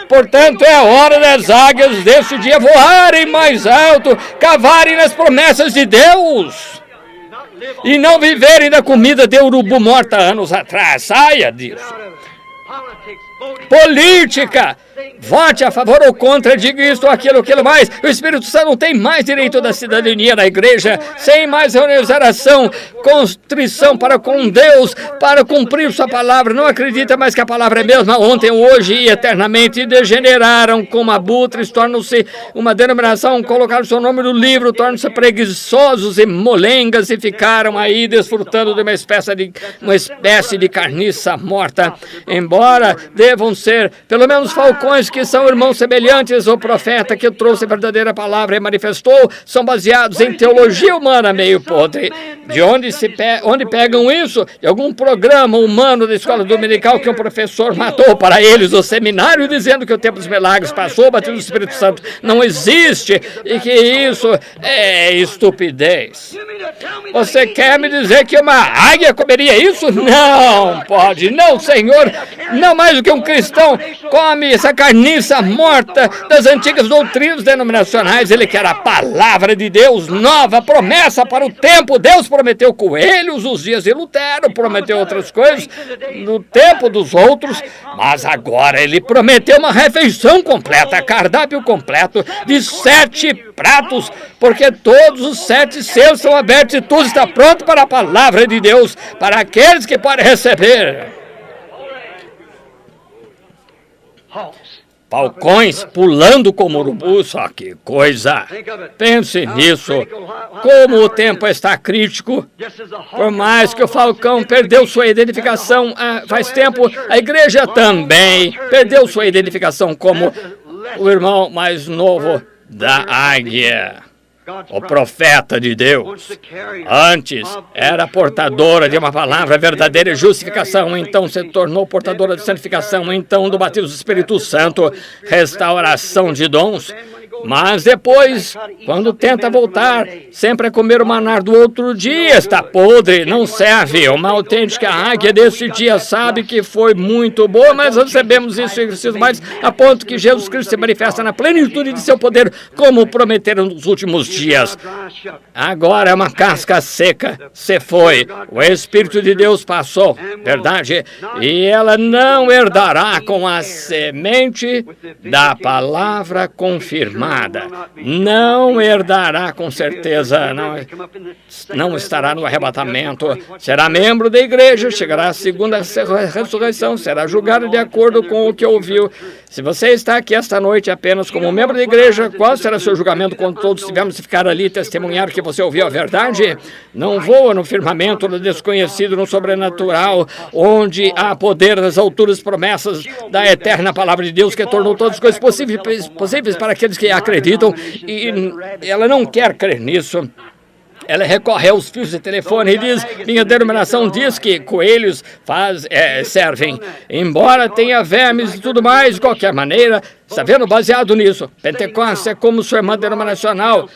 Portanto, é a hora das águias desse dia voarem mais alto, cavarem nas promessas de Deus e não viverem da comida de urubu morta anos atrás. Saia disso. Política. Vote a favor ou contra, diga isto ou aquilo mais. O Espírito Santo não tem mais direito da cidadania na igreja, sem mais realização, constrição para com Deus, para cumprir sua palavra. Não acredita mais que a palavra é mesma ontem, hoje e eternamente. E degeneraram como abutres, tornam-se uma denominação, colocaram seu nome no livro, tornam-se preguiçosos e molengas e ficaram aí desfrutando de uma espécie de carniça morta. Embora devam ser, pelo menos falcões, que são irmãos semelhantes, o profeta que trouxe a verdadeira palavra e manifestou, são baseados em teologia humana meio podre. De onde pegam isso? De algum programa humano da escola dominical que um professor matou para eles o seminário, dizendo que o tempo dos milagres passou, batido do Espírito Santo não existe e que isso é estupidez. Você quer me dizer que uma águia comeria isso? Não pode, não, Senhor. Não mais do que um cristão come essa carniça morta das antigas doutrinas denominacionais. Ele quer a palavra de Deus, nova promessa para o tempo. Deus prometeu coelhos nos dias de Lutero, prometeu outras coisas no tempo dos outros, mas agora ele prometeu uma refeição completa, cardápio completo de 7 pratos, porque todos os 7 selos são abertos e tudo está pronto para a palavra de Deus, para aqueles que podem receber. Falcões pulando como urubus, só que coisa. Pense nisso. Como o tempo está crítico, por mais que o falcão perdeu sua identificação faz tempo, a igreja também perdeu sua identificação como o irmão mais novo da águia. O profeta de Deus, antes era portadora de uma palavra verdadeira e justificação, então se tornou portadora de santificação, então do batismo do Espírito Santo, restauração de dons. Mas depois, quando tenta voltar, sempre é comer o maná do outro dia, está podre, não serve. Uma autêntica águia desse dia sabe que foi muito boa, mas recebemos isso e preciso mais, a ponto que Jesus Cristo se manifesta na plenitude de seu poder, como prometeram nos últimos dias. Agora é uma casca seca, se foi. O Espírito de Deus passou, verdade? E ela não herdará com a semente da palavra confirmada. Não herdará com certeza, não estará no arrebatamento. Será membro da igreja, chegará à segunda ressurreição, será julgado de acordo com o que ouviu. Se você está aqui esta noite apenas como membro da igreja, qual será seu julgamento quando todos tivermos que ficar ali e testemunhar que você ouviu a verdade? Não voa no firmamento do desconhecido, no sobrenatural, onde há poder nas alturas, promessas da eterna palavra de Deus que tornou todas as coisas possíveis para aqueles que acreditam, e ela não quer crer nisso. Ela recorre aos fios de telefone e diz: minha denominação diz que coelhos servem, embora tenha vermes e tudo mais, de qualquer maneira, está vendo, baseado nisso. Pentecostes é como sua irmã denominacional,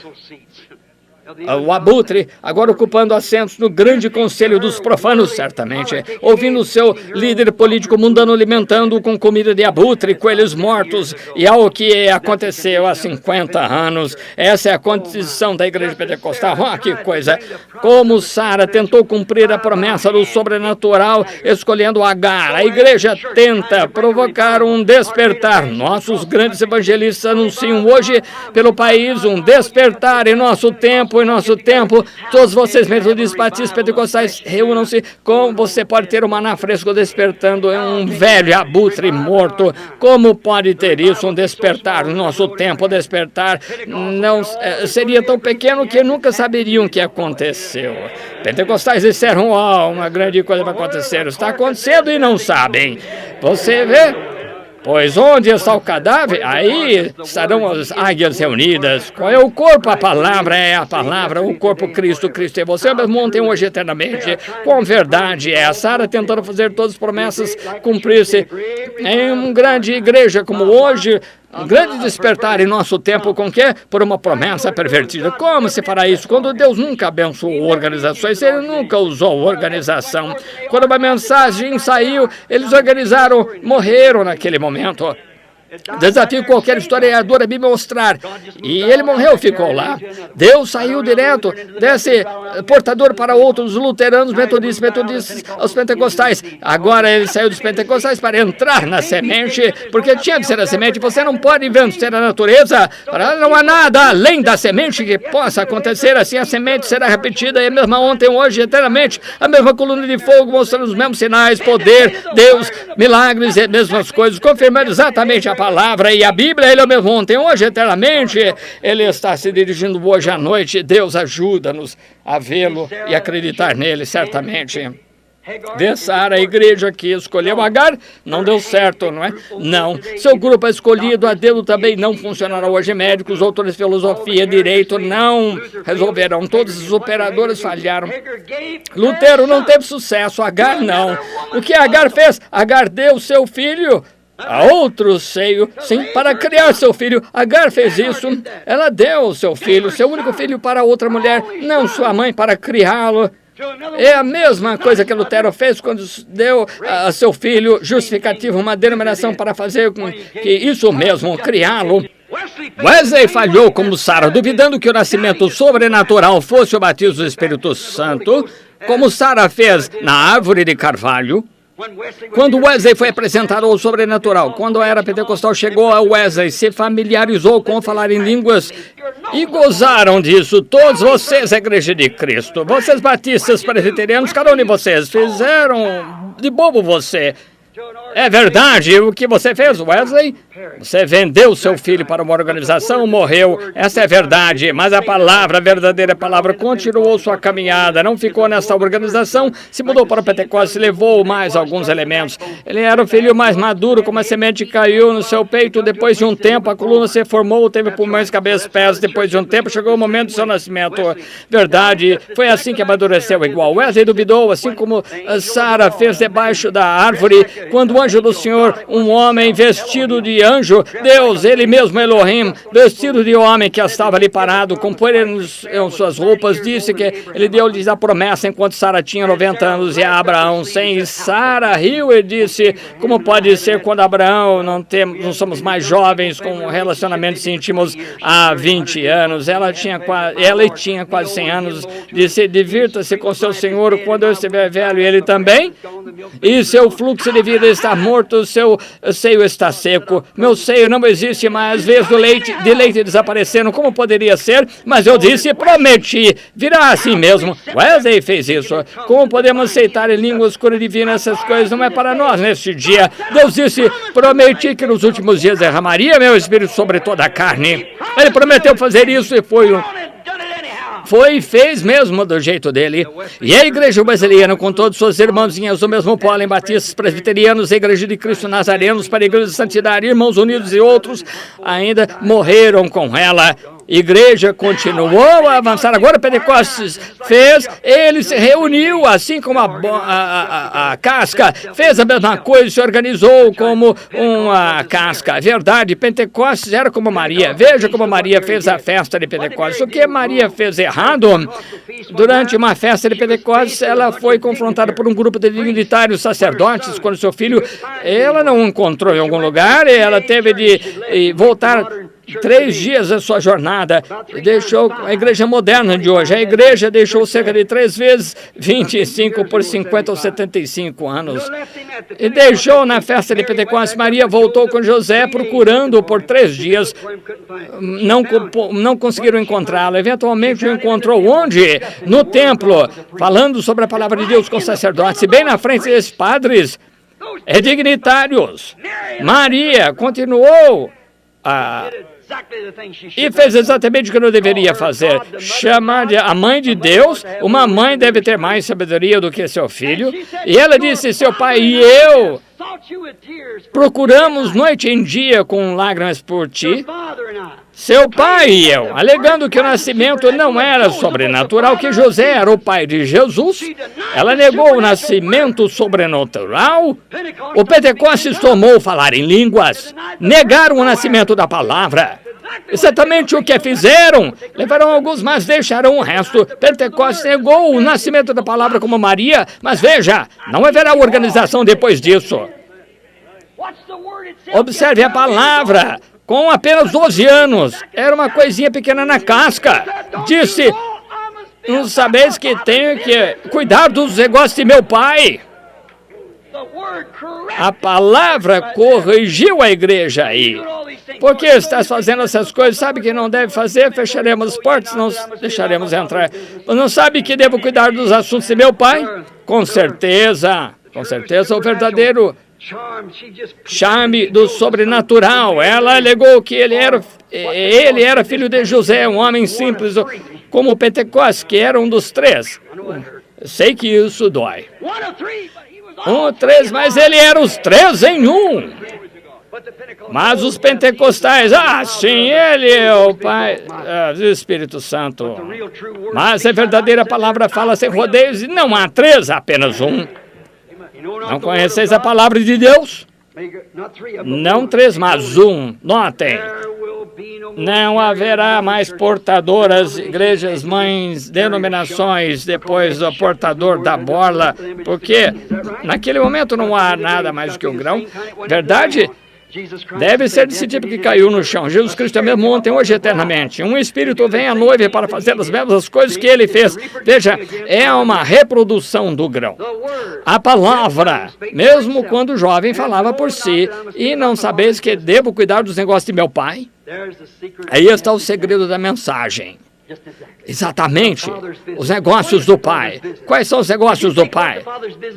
o abutre, agora ocupando assentos no grande conselho dos profanos, certamente, ouvindo o seu líder político mundano alimentando com comida de abutre, coelhos mortos, e ao que aconteceu há 50 anos. Essa é a condição da igreja pentecostal. Que coisa! Como Sara tentou cumprir a promessa do sobrenatural, escolhendo Agar. A igreja tenta provocar um despertar. Nossos grandes evangelistas anunciam hoje pelo país um despertar em nosso tempo. Em nosso tempo, todos vocês, metodistas, batistas, pentecostais, reúnam-se. Como você pode ter um maná fresco despertando um velho abutre morto? Como pode ter isso, um despertar no nosso tempo? Despertar não seria tão pequeno que nunca saberiam o que aconteceu. Pentecostais disseram: uma grande coisa vai acontecer. Está acontecendo e não sabem. Você vê? Pois onde está o cadáver, aí estarão as águias reunidas. Qual é o corpo? A palavra é a palavra. O corpo, Cristo, Cristo é você. Mesmo ontem, hoje, eternamente. Com verdade é a Sara tentando fazer todas as promessas cumprir-se. Em uma grande igreja como hoje, um grande despertar em nosso tempo, com que? Por uma promessa pervertida. Como se fará isso? Quando Deus nunca abençoou organizações, Ele nunca usou organização. Quando uma mensagem saiu, eles organizaram, morreram naquele momento. Desafio qualquer historiador a me mostrar. E ele morreu, ficou lá. Deus saiu direto desse portador para outros, luteranos, metodistas, aos pentecostais. Agora ele saiu dos pentecostais para entrar na semente, porque tinha de ser a semente. Você não pode vencer a natureza. Não há nada além da semente que possa acontecer. Assim a semente será repetida, e a mesma ontem, hoje, eternamente. A mesma coluna de fogo mostrando os mesmos sinais, poder, Deus, milagres e mesmas coisas, confirmando exatamente a palavra e a Bíblia. Ele é o mesmo ontem, hoje, eternamente. Ele está se dirigindo hoje à noite. Deus ajuda-nos a vê-lo e acreditar nele, certamente. Vê Sara, a igreja que escolheu Agar, não deu certo, não é? Não. Seu grupo é escolhido a dedo também não funcionará hoje. Médicos, autores de filosofia, direito, não resolverão. Todos os operadores falharam. Lutero não teve sucesso, Agar não. O que Agar fez? Agar deu seu filho a outro seio, sim, para criar seu filho. Agar fez isso. Ela deu seu filho, seu único filho, para outra mulher, não sua mãe, para criá-lo. É a mesma coisa que Lutero fez quando deu a seu filho justificativo, uma denominação para fazer com que isso mesmo, criá-lo. Wesley falhou como Sara, duvidando que o nascimento sobrenatural fosse o batismo do Espírito Santo, como Sara fez na árvore de carvalho. Quando Wesley foi apresentado ao sobrenatural, quando a era pentecostal chegou a Wesley, se familiarizou com falar em línguas e gozaram disso. Todos vocês, a Igreja de Cristo, vocês batistas, presbiterianos, cada um de vocês fizeram de bobo você. É verdade o que você fez, Wesley? Você vendeu seu filho para uma organização, morreu. Essa é verdade, mas a palavra, a verdadeira palavra, continuou sua caminhada. Não ficou nessa organização, se mudou para o Pentecostes, levou mais alguns elementos. Ele era o filho mais maduro, como a semente caiu no seu peito. Depois de um tempo, a coluna se formou, teve pulmões, cabeça, pés. Depois de um tempo, chegou o momento do seu nascimento. Verdade, foi assim que amadureceu igual. Wesley duvidou, assim como Sara fez debaixo da árvore, quando o anjo do Senhor, um homem vestido de esse anjo, Deus, ele mesmo, Elohim, vestido de homem que estava ali parado, com poeira em suas roupas, disse que ele deu-lhes a promessa enquanto Sara tinha 90 anos e Abraão 100. E Sara riu e disse, como pode ser quando Abraão não somos mais jovens com relacionamentos íntimos há 20 anos? Ela tinha quase 100 anos. Disse, divirta-se com seu senhor quando eu estiver velho, e ele também. E seu fluxo de vida está morto, seu seio está seco. Meu seio não existe mais, as veias de leite desapareceram. Como poderia ser? Mas eu disse, prometi. Virá assim mesmo. Wesley fez isso. Como podemos aceitar em língua escura divina essas coisas? Não é para nós neste dia. Deus disse, prometi que nos últimos dias derramaria meu espírito sobre toda a carne. Ele prometeu fazer isso e fez mesmo do jeito dele. E a igreja wesleyana, com todos suas irmãozinhas do mesmo pólen, batistas, presbiterianos, a igreja de Cristo Nazarenos, para a igreja de santidade, irmãos unidos e outros, ainda morreram com ela. Igreja continuou a avançar. Agora Pentecostes ele se reuniu, assim como a casca, fez a mesma coisa, se organizou como uma casca. Verdade, Pentecostes era como Maria. Veja como Maria fez a festa de Pentecostes. O que Maria fez errado? Durante uma festa de Pentecostes, ela foi confrontada por um grupo de dignitários sacerdotes, quando seu filho, ela não encontrou em algum lugar, e ela teve de voltar 3 dias da sua jornada. Deixou a igreja moderna de hoje. A igreja deixou cerca de 3 vezes 25 por 50 ou 75 anos. E deixou na festa de Pentecostes. Maria voltou com José procurando por 3 dias. Não conseguiram encontrá-lo. Eventualmente o encontrou onde? No templo, falando sobre a palavra de Deus com os sacerdotes. E bem na frente desses padres e dignitários. Maria continuou e fez exatamente o que não deveria fazer. Chamar a mãe de Deus. Uma mãe deve ter mais sabedoria do que seu filho. E ela disse, seu pai e eu procuramos noite e dia com lágrimas por ti. Seu pai e eu, alegando que o nascimento não era sobrenatural, que José era o pai de Jesus. Ela negou o nascimento sobrenatural. O Pentecostes tomou falar em línguas. Negaram o nascimento da palavra. Exatamente o que fizeram. Levarão alguns, mas deixarão o resto. Pentecostes negou o nascimento da palavra como Maria, mas veja, não haverá organização depois disso. Observe a palavra. Com apenas 12 anos, era uma coisinha pequena na casca. Disse, não sabeis que tenho que cuidar dos negócios de meu pai? A palavra corrigiu a igreja aí. Por que estás fazendo essas coisas? Sabe que não deve fazer? Fecharemos as portas, não deixaremos entrar. Não sabe que devo cuidar dos assuntos de meu pai? Com certeza, o verdadeiro charme do sobrenatural. Ela alegou que ele era filho de José, um homem simples, como Pentecostes, que era um dos 3. Sei que isso dói. 3, mas ele era os 3 em 1. Mas os pentecostais, sim, ele é o Pai do Espírito Santo. Mas a verdadeira palavra fala sem rodeios e não há 3, apenas 1. Não conheceis a palavra de Deus? Não 3, mas 1. Notem. Não haverá mais portadoras, igrejas, mães, denominações, depois do portador da borla, porque naquele momento não há nada mais do que um grão. Verdade? Deve ser desse tipo que caiu no chão. Jesus Cristo é mesmo ontem, hoje e eternamente. Um espírito vem à noiva para fazer as mesmas coisas que ele fez. Veja, é uma reprodução do grão. A palavra, mesmo quando o jovem falava por si, e não sabeis que devo cuidar dos negócios de meu pai? Aí está o segredo da mensagem. Exatamente, os negócios do Pai. Quais são os negócios do Pai?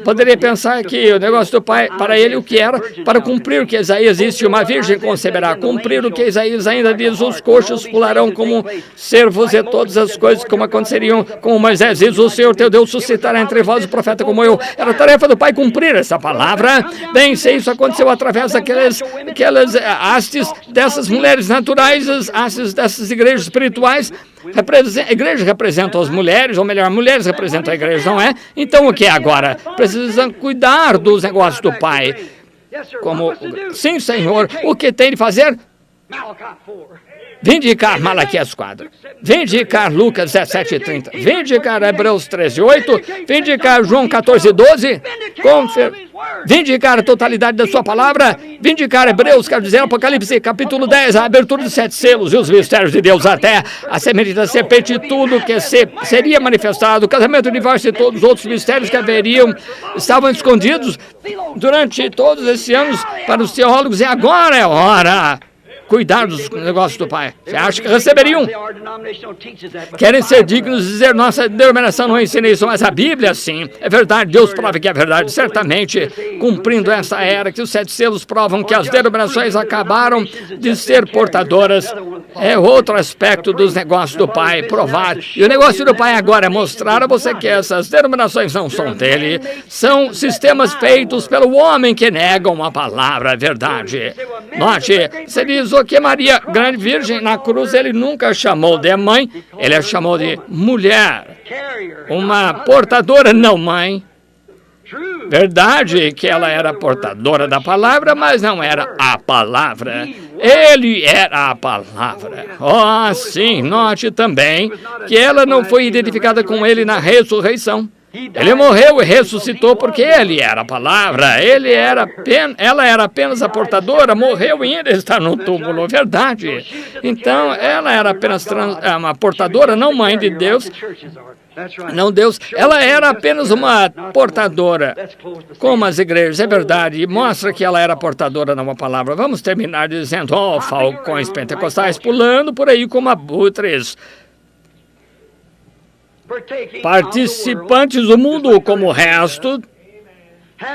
Poderia pensar que o negócio do Pai, para ele, o que era? Para cumprir o que Isaías disse, uma virgem conceberá. Cumprir o que Isaías ainda diz, os coxos pularão como servos e todas as coisas como aconteceriam com Moisés. Diz, o Senhor teu Deus suscitará entre vós o profeta como eu. Era a tarefa do Pai cumprir essa palavra. Bem, se isso aconteceu através daquelas hastes dessas mulheres naturais, as hastes dessas igrejas espirituais. A igreja representa as mulheres, ou melhor, mulheres representam a igreja, não é? Então o que é agora? Precisam cuidar dos negócios do Pai. como... Sim, Senhor, o que tem de fazer? Vindicar Malaquias 4, vindicar Lucas 17:30, vindicar Hebreus 13:8, vindicar João 14:12, vindicar a totalidade da sua palavra, vindicar Hebreus, quero dizer, Apocalipse capítulo 10, a abertura dos 7 selos e os mistérios de Deus até a semente da serpente, tudo que seria manifestado, o casamento, o divórcio e todos os outros mistérios que estavam escondidos durante todos esses anos para os teólogos, e agora é hora. Cuidar dos negócios do Pai. Você acha que receberiam? Querem ser dignos de dizer, nossa denominação não ensina isso, mas a Bíblia sim. É verdade, Deus prova que é verdade. Certamente, cumprindo essa era, que os 7 selos provam que as denominações acabaram de ser portadoras. É outro aspecto dos negócios do Pai, provar. E o negócio do Pai agora é mostrar a você que essas denominações não são dele. São sistemas feitos pelo homem que negam a palavra, a verdade. Note, você diz que Maria, grande virgem, na cruz ele nunca chamou de mãe, ele a chamou de mulher, uma portadora, não mãe. Verdade que ela era portadora da palavra, mas não era a palavra. Ele era a palavra. Oh, sim, note também que ela não foi identificada com ele na ressurreição. Ele morreu e ressuscitou porque ele era a palavra, ela era apenas a portadora, morreu e ainda está no túmulo, verdade. Então, ela era apenas uma portadora, não mãe de Deus, não Deus, ela era apenas uma portadora, como as igrejas, é verdade, e mostra que ela era portadora, não uma palavra. Vamos terminar dizendo, ó, falcões pentecostais pulando por aí como abutres, participantes do mundo como o resto,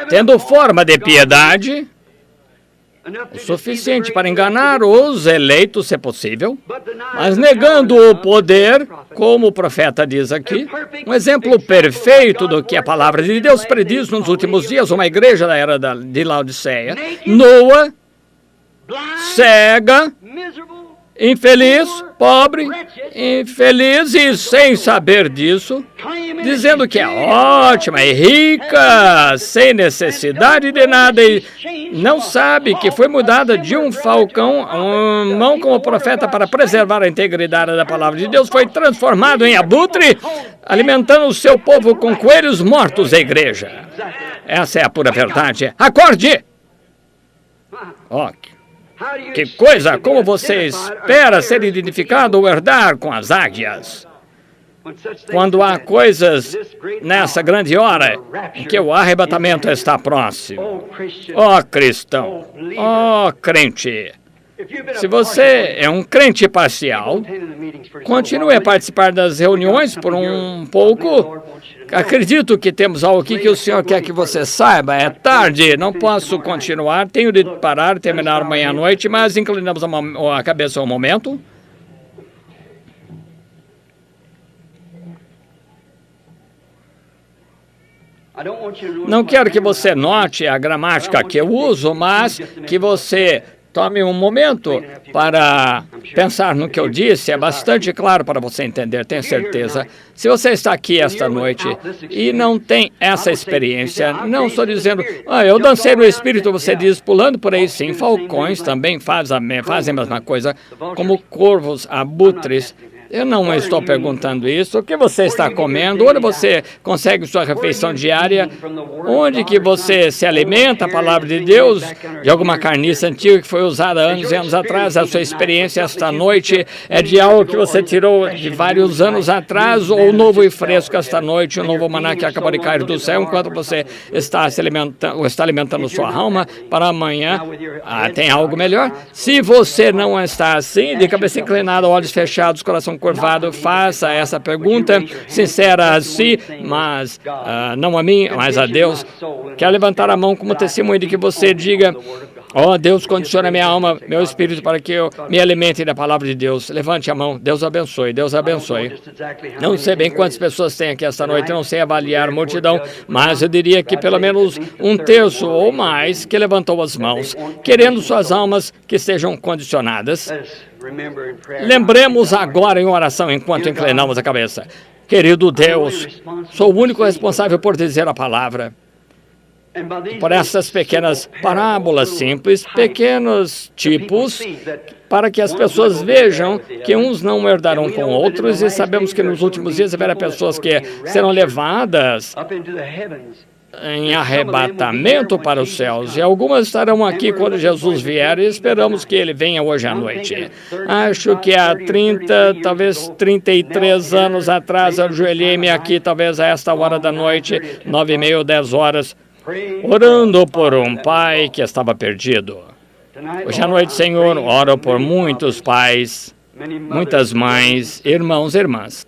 tendo forma de piedade, o suficiente para enganar os eleitos, se possível, mas negando o poder, como o profeta diz aqui, um exemplo perfeito do que a palavra de Deus prediz nos últimos dias, uma igreja da era de Laodiceia, nua, cega, infeliz, pobre, infeliz e sem saber disso, dizendo que é ótima e rica, sem necessidade de nada, e não sabe que foi mudada de um falcão, uma mão como profeta para preservar a integridade da palavra de Deus, foi transformado em abutre, alimentando o seu povo com coelhos mortos da igreja. Essa é a pura verdade. Acorde! Que coisa! Como você espera ser identificado ou herdar com as águias? Quando há coisas nessa grande hora em que o arrebatamento está próximo. Ó cristão, ó crente, se você é um crente parcial, continue a participar das reuniões por um pouco. Acredito que temos algo aqui que o senhor quer que você saiba. É tarde, não posso continuar, tenho de parar e terminar amanhã à noite, mas inclinamos a cabeça um momento. Não quero que você note a gramática que eu uso, mas que você tome um momento para pensar no que eu disse. É bastante claro para você entender, tenho certeza. Se você está aqui esta noite e não tem essa experiência, não estou dizendo, eu dancei no Espírito, você diz, pulando por aí, sim. Falcões também fazem a mesma coisa, como corvos, abutres. Eu não estou perguntando isso. O que você está comendo? Onde você consegue sua refeição diária? Onde que você se alimenta? A palavra de Deus, de alguma carniça antiga que foi usada anos e anos atrás. A sua experiência esta noite é de algo que você tirou de vários anos atrás, ou novo e fresco esta noite, um novo maná que acabou de cair do céu, enquanto você está alimentando sua alma para amanhã. Tem algo melhor? Se você não está assim, de cabeça inclinada, olhos fechados, coração curvado, faça essa pergunta sincera a si, mas não a mim, mas a Deus. Quer levantar a mão como testemunho de que você diga, Deus, condiciona minha alma, meu espírito, para que eu me alimente da palavra de Deus. Levante a mão. Deus abençoe. Deus abençoe. Não sei bem quantas pessoas tem aqui esta noite, não sei avaliar a multidão, mas eu diria que pelo menos um terço ou mais que levantou as mãos, querendo suas almas que estejam condicionadas. Lembremos agora em oração, enquanto inclinamos a cabeça. Querido Deus, sou o único responsável por dizer a palavra. por essas pequenas parábolas simples, pequenos tipos, para que as pessoas vejam que uns não herdarão com outros, e sabemos que nos últimos dias haverá pessoas que serão levadas em arrebatamento para os céus, e algumas estarão aqui quando Jesus vier, e esperamos que ele venha hoje à noite. Acho que há 30, talvez 33 anos atrás, eu ajoelhei-me aqui, talvez a esta hora da noite, 9h30 ou 10 horas, orando por um pai que estava perdido. Hoje à noite, Senhor, oro por muitos pais, muitas mães, irmãos e irmãs.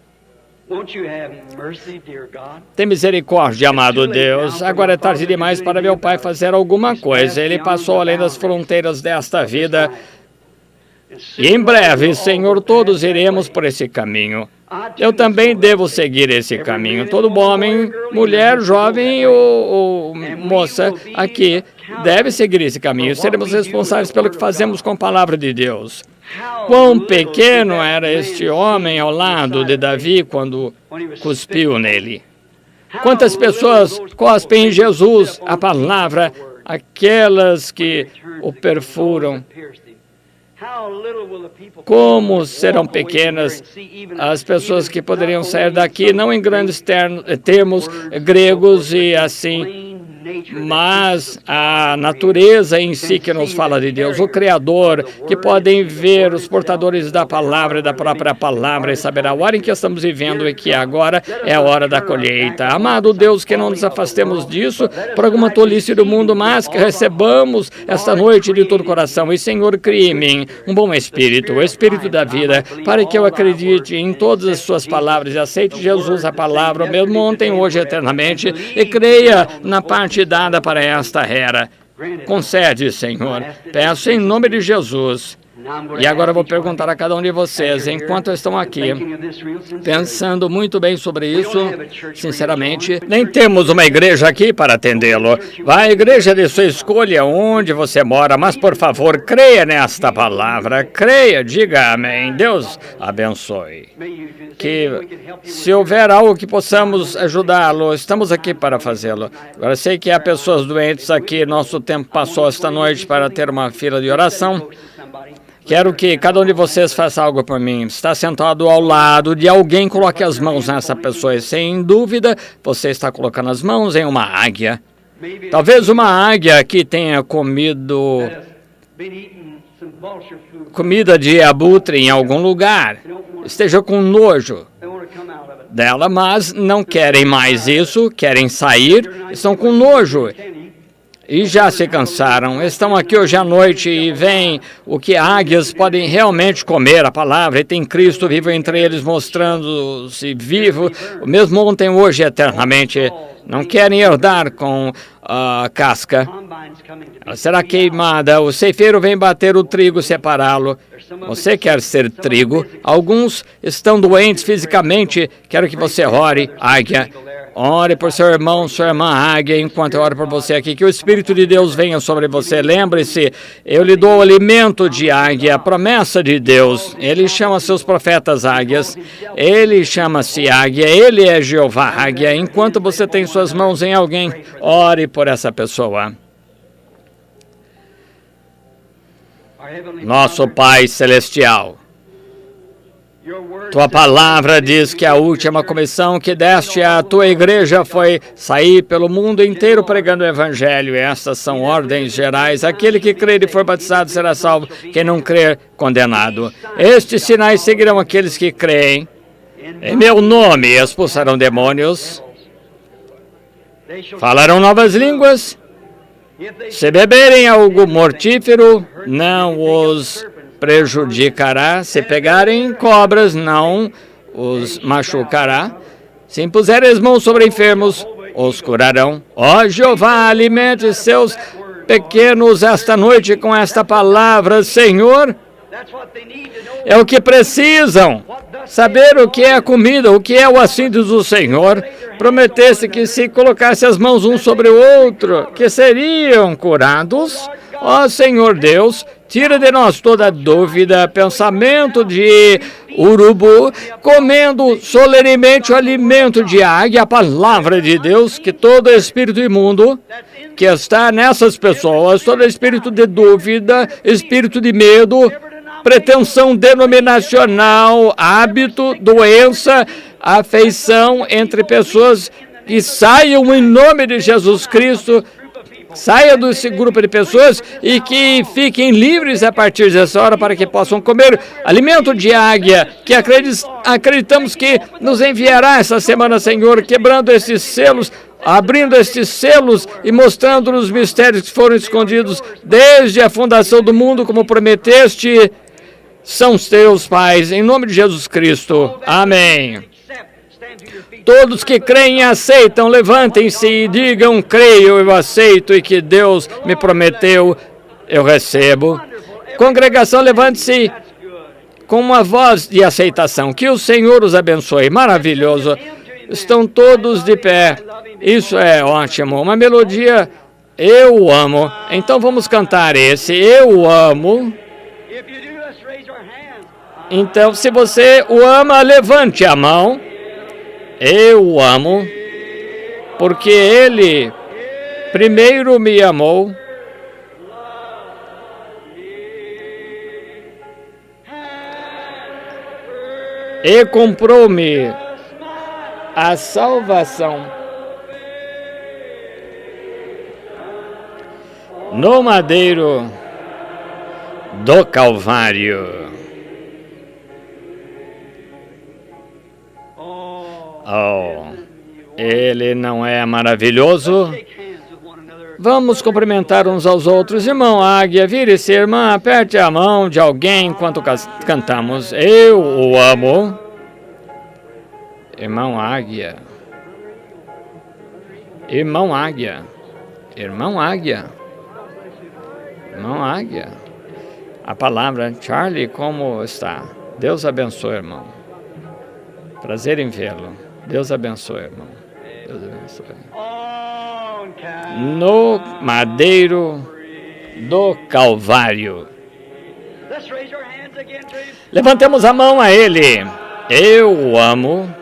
Tem misericórdia, amado Deus. Agora é tarde demais para meu pai fazer alguma coisa. Ele passou além das fronteiras desta vida. E em breve, Senhor, todos iremos por esse caminho. Eu também devo seguir esse caminho. Todo homem, mulher, jovem ou moça aqui deve seguir esse caminho. Seremos responsáveis pelo que fazemos com a palavra de Deus. Quão pequeno era este homem ao lado de Davi quando cuspiu nele. Quantas pessoas cospem em Jesus a palavra, aquelas que o perfuram. Como serão pequenas as pessoas que poderiam sair daqui, não em grandes termos gregos e assim, mas a natureza em si que nos fala de Deus, o Criador, que podem ver os portadores da palavra e da própria palavra e saber a hora em que estamos vivendo e que agora é a hora da colheita. Amado Deus, que não nos afastemos disso por alguma tolice do mundo, mas que recebamos esta noite de todo o coração. E, Senhor, crie em mim um bom espírito, o espírito da vida, para que eu acredite em todas as suas palavras e aceite Jesus, a palavra, mesmo ontem, hoje, eternamente, e creia na parte dada para esta era. Concede, Senhor. Peço em nome de Jesus. E agora eu vou perguntar a cada um de vocês, enquanto estão aqui, pensando muito bem sobre isso, sinceramente, nem temos uma igreja aqui para atendê-lo. Vá à igreja de sua escolha, onde você mora, mas, por favor, creia nesta palavra. Creia, diga amém. Deus abençoe. Que, se houver algo que possamos ajudá-lo, estamos aqui para fazê-lo. Agora, sei que há pessoas doentes aqui, nosso tempo passou esta noite para ter uma fila de oração. Quero que cada um de vocês faça algo por mim. Está sentado ao lado de alguém, coloque as mãos nessa pessoa. E, sem dúvida, você está colocando as mãos em uma águia. Talvez uma águia que tenha comido comida de abutre em algum lugar. Esteja com nojo dela, mas não querem mais isso, querem sair, estão com nojo. E já se cansaram, estão aqui hoje à noite e veem o que águias podem realmente comer, a palavra, e tem Cristo vivo entre eles, mostrando-se vivo, mesmo ontem, hoje, eternamente. Não querem herdar com a casca. Ela será queimada, o ceifeiro vem bater o trigo, separá-lo. Você quer ser trigo? Alguns estão doentes fisicamente, quero que você ore, águia. Ore por seu irmão, sua irmã águia, enquanto eu oro por você aqui, que o Espírito de Deus venha sobre você. Lembre-se, eu lhe dou o alimento de águia, a promessa de Deus. Ele chama seus profetas águias, ele chama-se águia, ele é Jeová águia. Enquanto você tem suas mãos em alguém, ore por essa pessoa. Nosso Pai Celestial, tua palavra diz que a última comissão que deste à tua igreja foi sair pelo mundo inteiro pregando o evangelho. E estas são ordens gerais. Aquele que crer e for batizado será salvo. Quem não crer, condenado. Estes sinais seguirão aqueles que creem. Em meu nome expulsarão demônios. Falarão novas línguas. Se beberem algo mortífero, não os prejudicará. Se pegarem cobras, não os machucará. Se impuserem as mãos sobre enfermos, os curarão. Ó Jeová, alimente seus pequenos esta noite com esta palavra, Senhor. É o que precisam. Saber o que é a comida, o que é o assim diz o Senhor. Prometesse que se colocasse as mãos um sobre o outro, que seriam curados. Ó Senhor Deus, tira de nós toda dúvida, pensamento de urubu, comendo solenemente o alimento de águia, a palavra de Deus, que todo espírito imundo que está nessas pessoas, todo espírito de dúvida, espírito de medo, pretensão denominacional, hábito, doença, afeição entre pessoas, que saiam em nome de Jesus Cristo, saia desse grupo de pessoas e que fiquem livres a partir dessa hora para que possam comer alimento de águia, que acreditamos que nos enviará essa semana, Senhor, quebrando esses selos, abrindo estes selos e mostrando os mistérios que foram escondidos desde a fundação do mundo, como prometeste, são os teus, pais, em nome de Jesus Cristo. Amém. Todos que creem e aceitam, levantem-se e digam: creio, eu aceito, e que Deus me prometeu, eu recebo. Congregação, levante-se com uma voz de aceitação. Que o Senhor os abençoe. Maravilhoso. Estão todos de pé. Isso é ótimo. Uma melodia, eu amo. Então vamos cantar esse, eu amo. Então, se você o ama, levante a mão. Eu o amo, porque Ele primeiro me amou. E comprou-me a salvação no madeiro do Calvário. Oh, Ele não é maravilhoso? Vamos cumprimentar uns aos outros. Irmão Águia, vire-se, irmã, aperte a mão de alguém enquanto cantamos. Eu o amo. Irmão Águia. Irmão Águia. Irmão Águia. Irmão Águia. A palavra, Charlie, como está? Deus abençoe, irmão. Prazer em vê-lo. Deus abençoe, irmão. Deus abençoe. No madeiro do Calvário. Levantemos a mão a Ele. Eu o amo.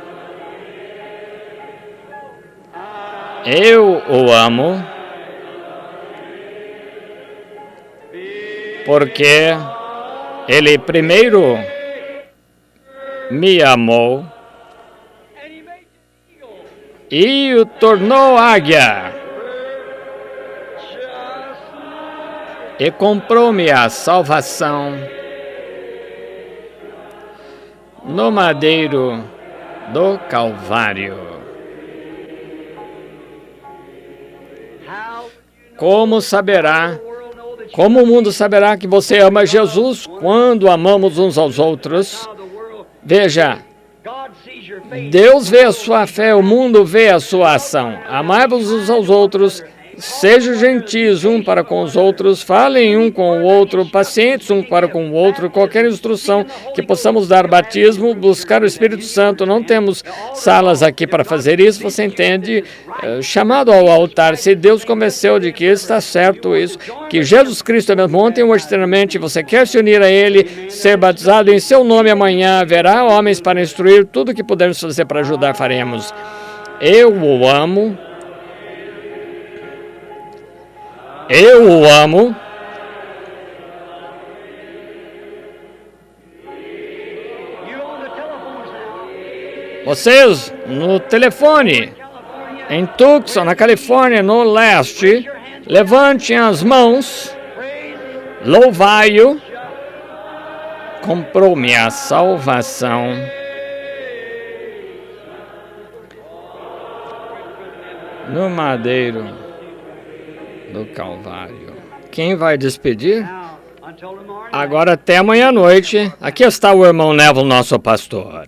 Eu o amo. Porque Ele primeiro me amou e o tornou águia, e comprou-me a salvação no madeiro do Calvário. Como o mundo saberá que você ama Jesus quando amamos uns aos outros? Veja, Deus vê a sua fé, o mundo vê a sua ação. Amai-vos uns aos outros, sejam gentis um para com os outros, falem um com o outro, pacientes um para com o outro, qualquer instrução que possamos dar, batismo, buscar o Espírito Santo. Não temos salas aqui para fazer isso, você entende? Chamado ao altar, se Deus convenceu de que está certo isso, que Jesus Cristo é mesmo ontem, hoje, eternamente, você quer se unir a Ele, ser batizado em seu nome amanhã, haverá homens para instruir, tudo que pudermos fazer para ajudar, faremos. Eu o amo. Eu o amo. Vocês no telefone, em Tucson, na Califórnia, no leste, levantem as mãos, louvai-o, comprou-me a salvação. No madeiro do Calvário. Quem vai despedir? Agora até amanhã à noite. Aqui está o irmão Neville, nosso pastor.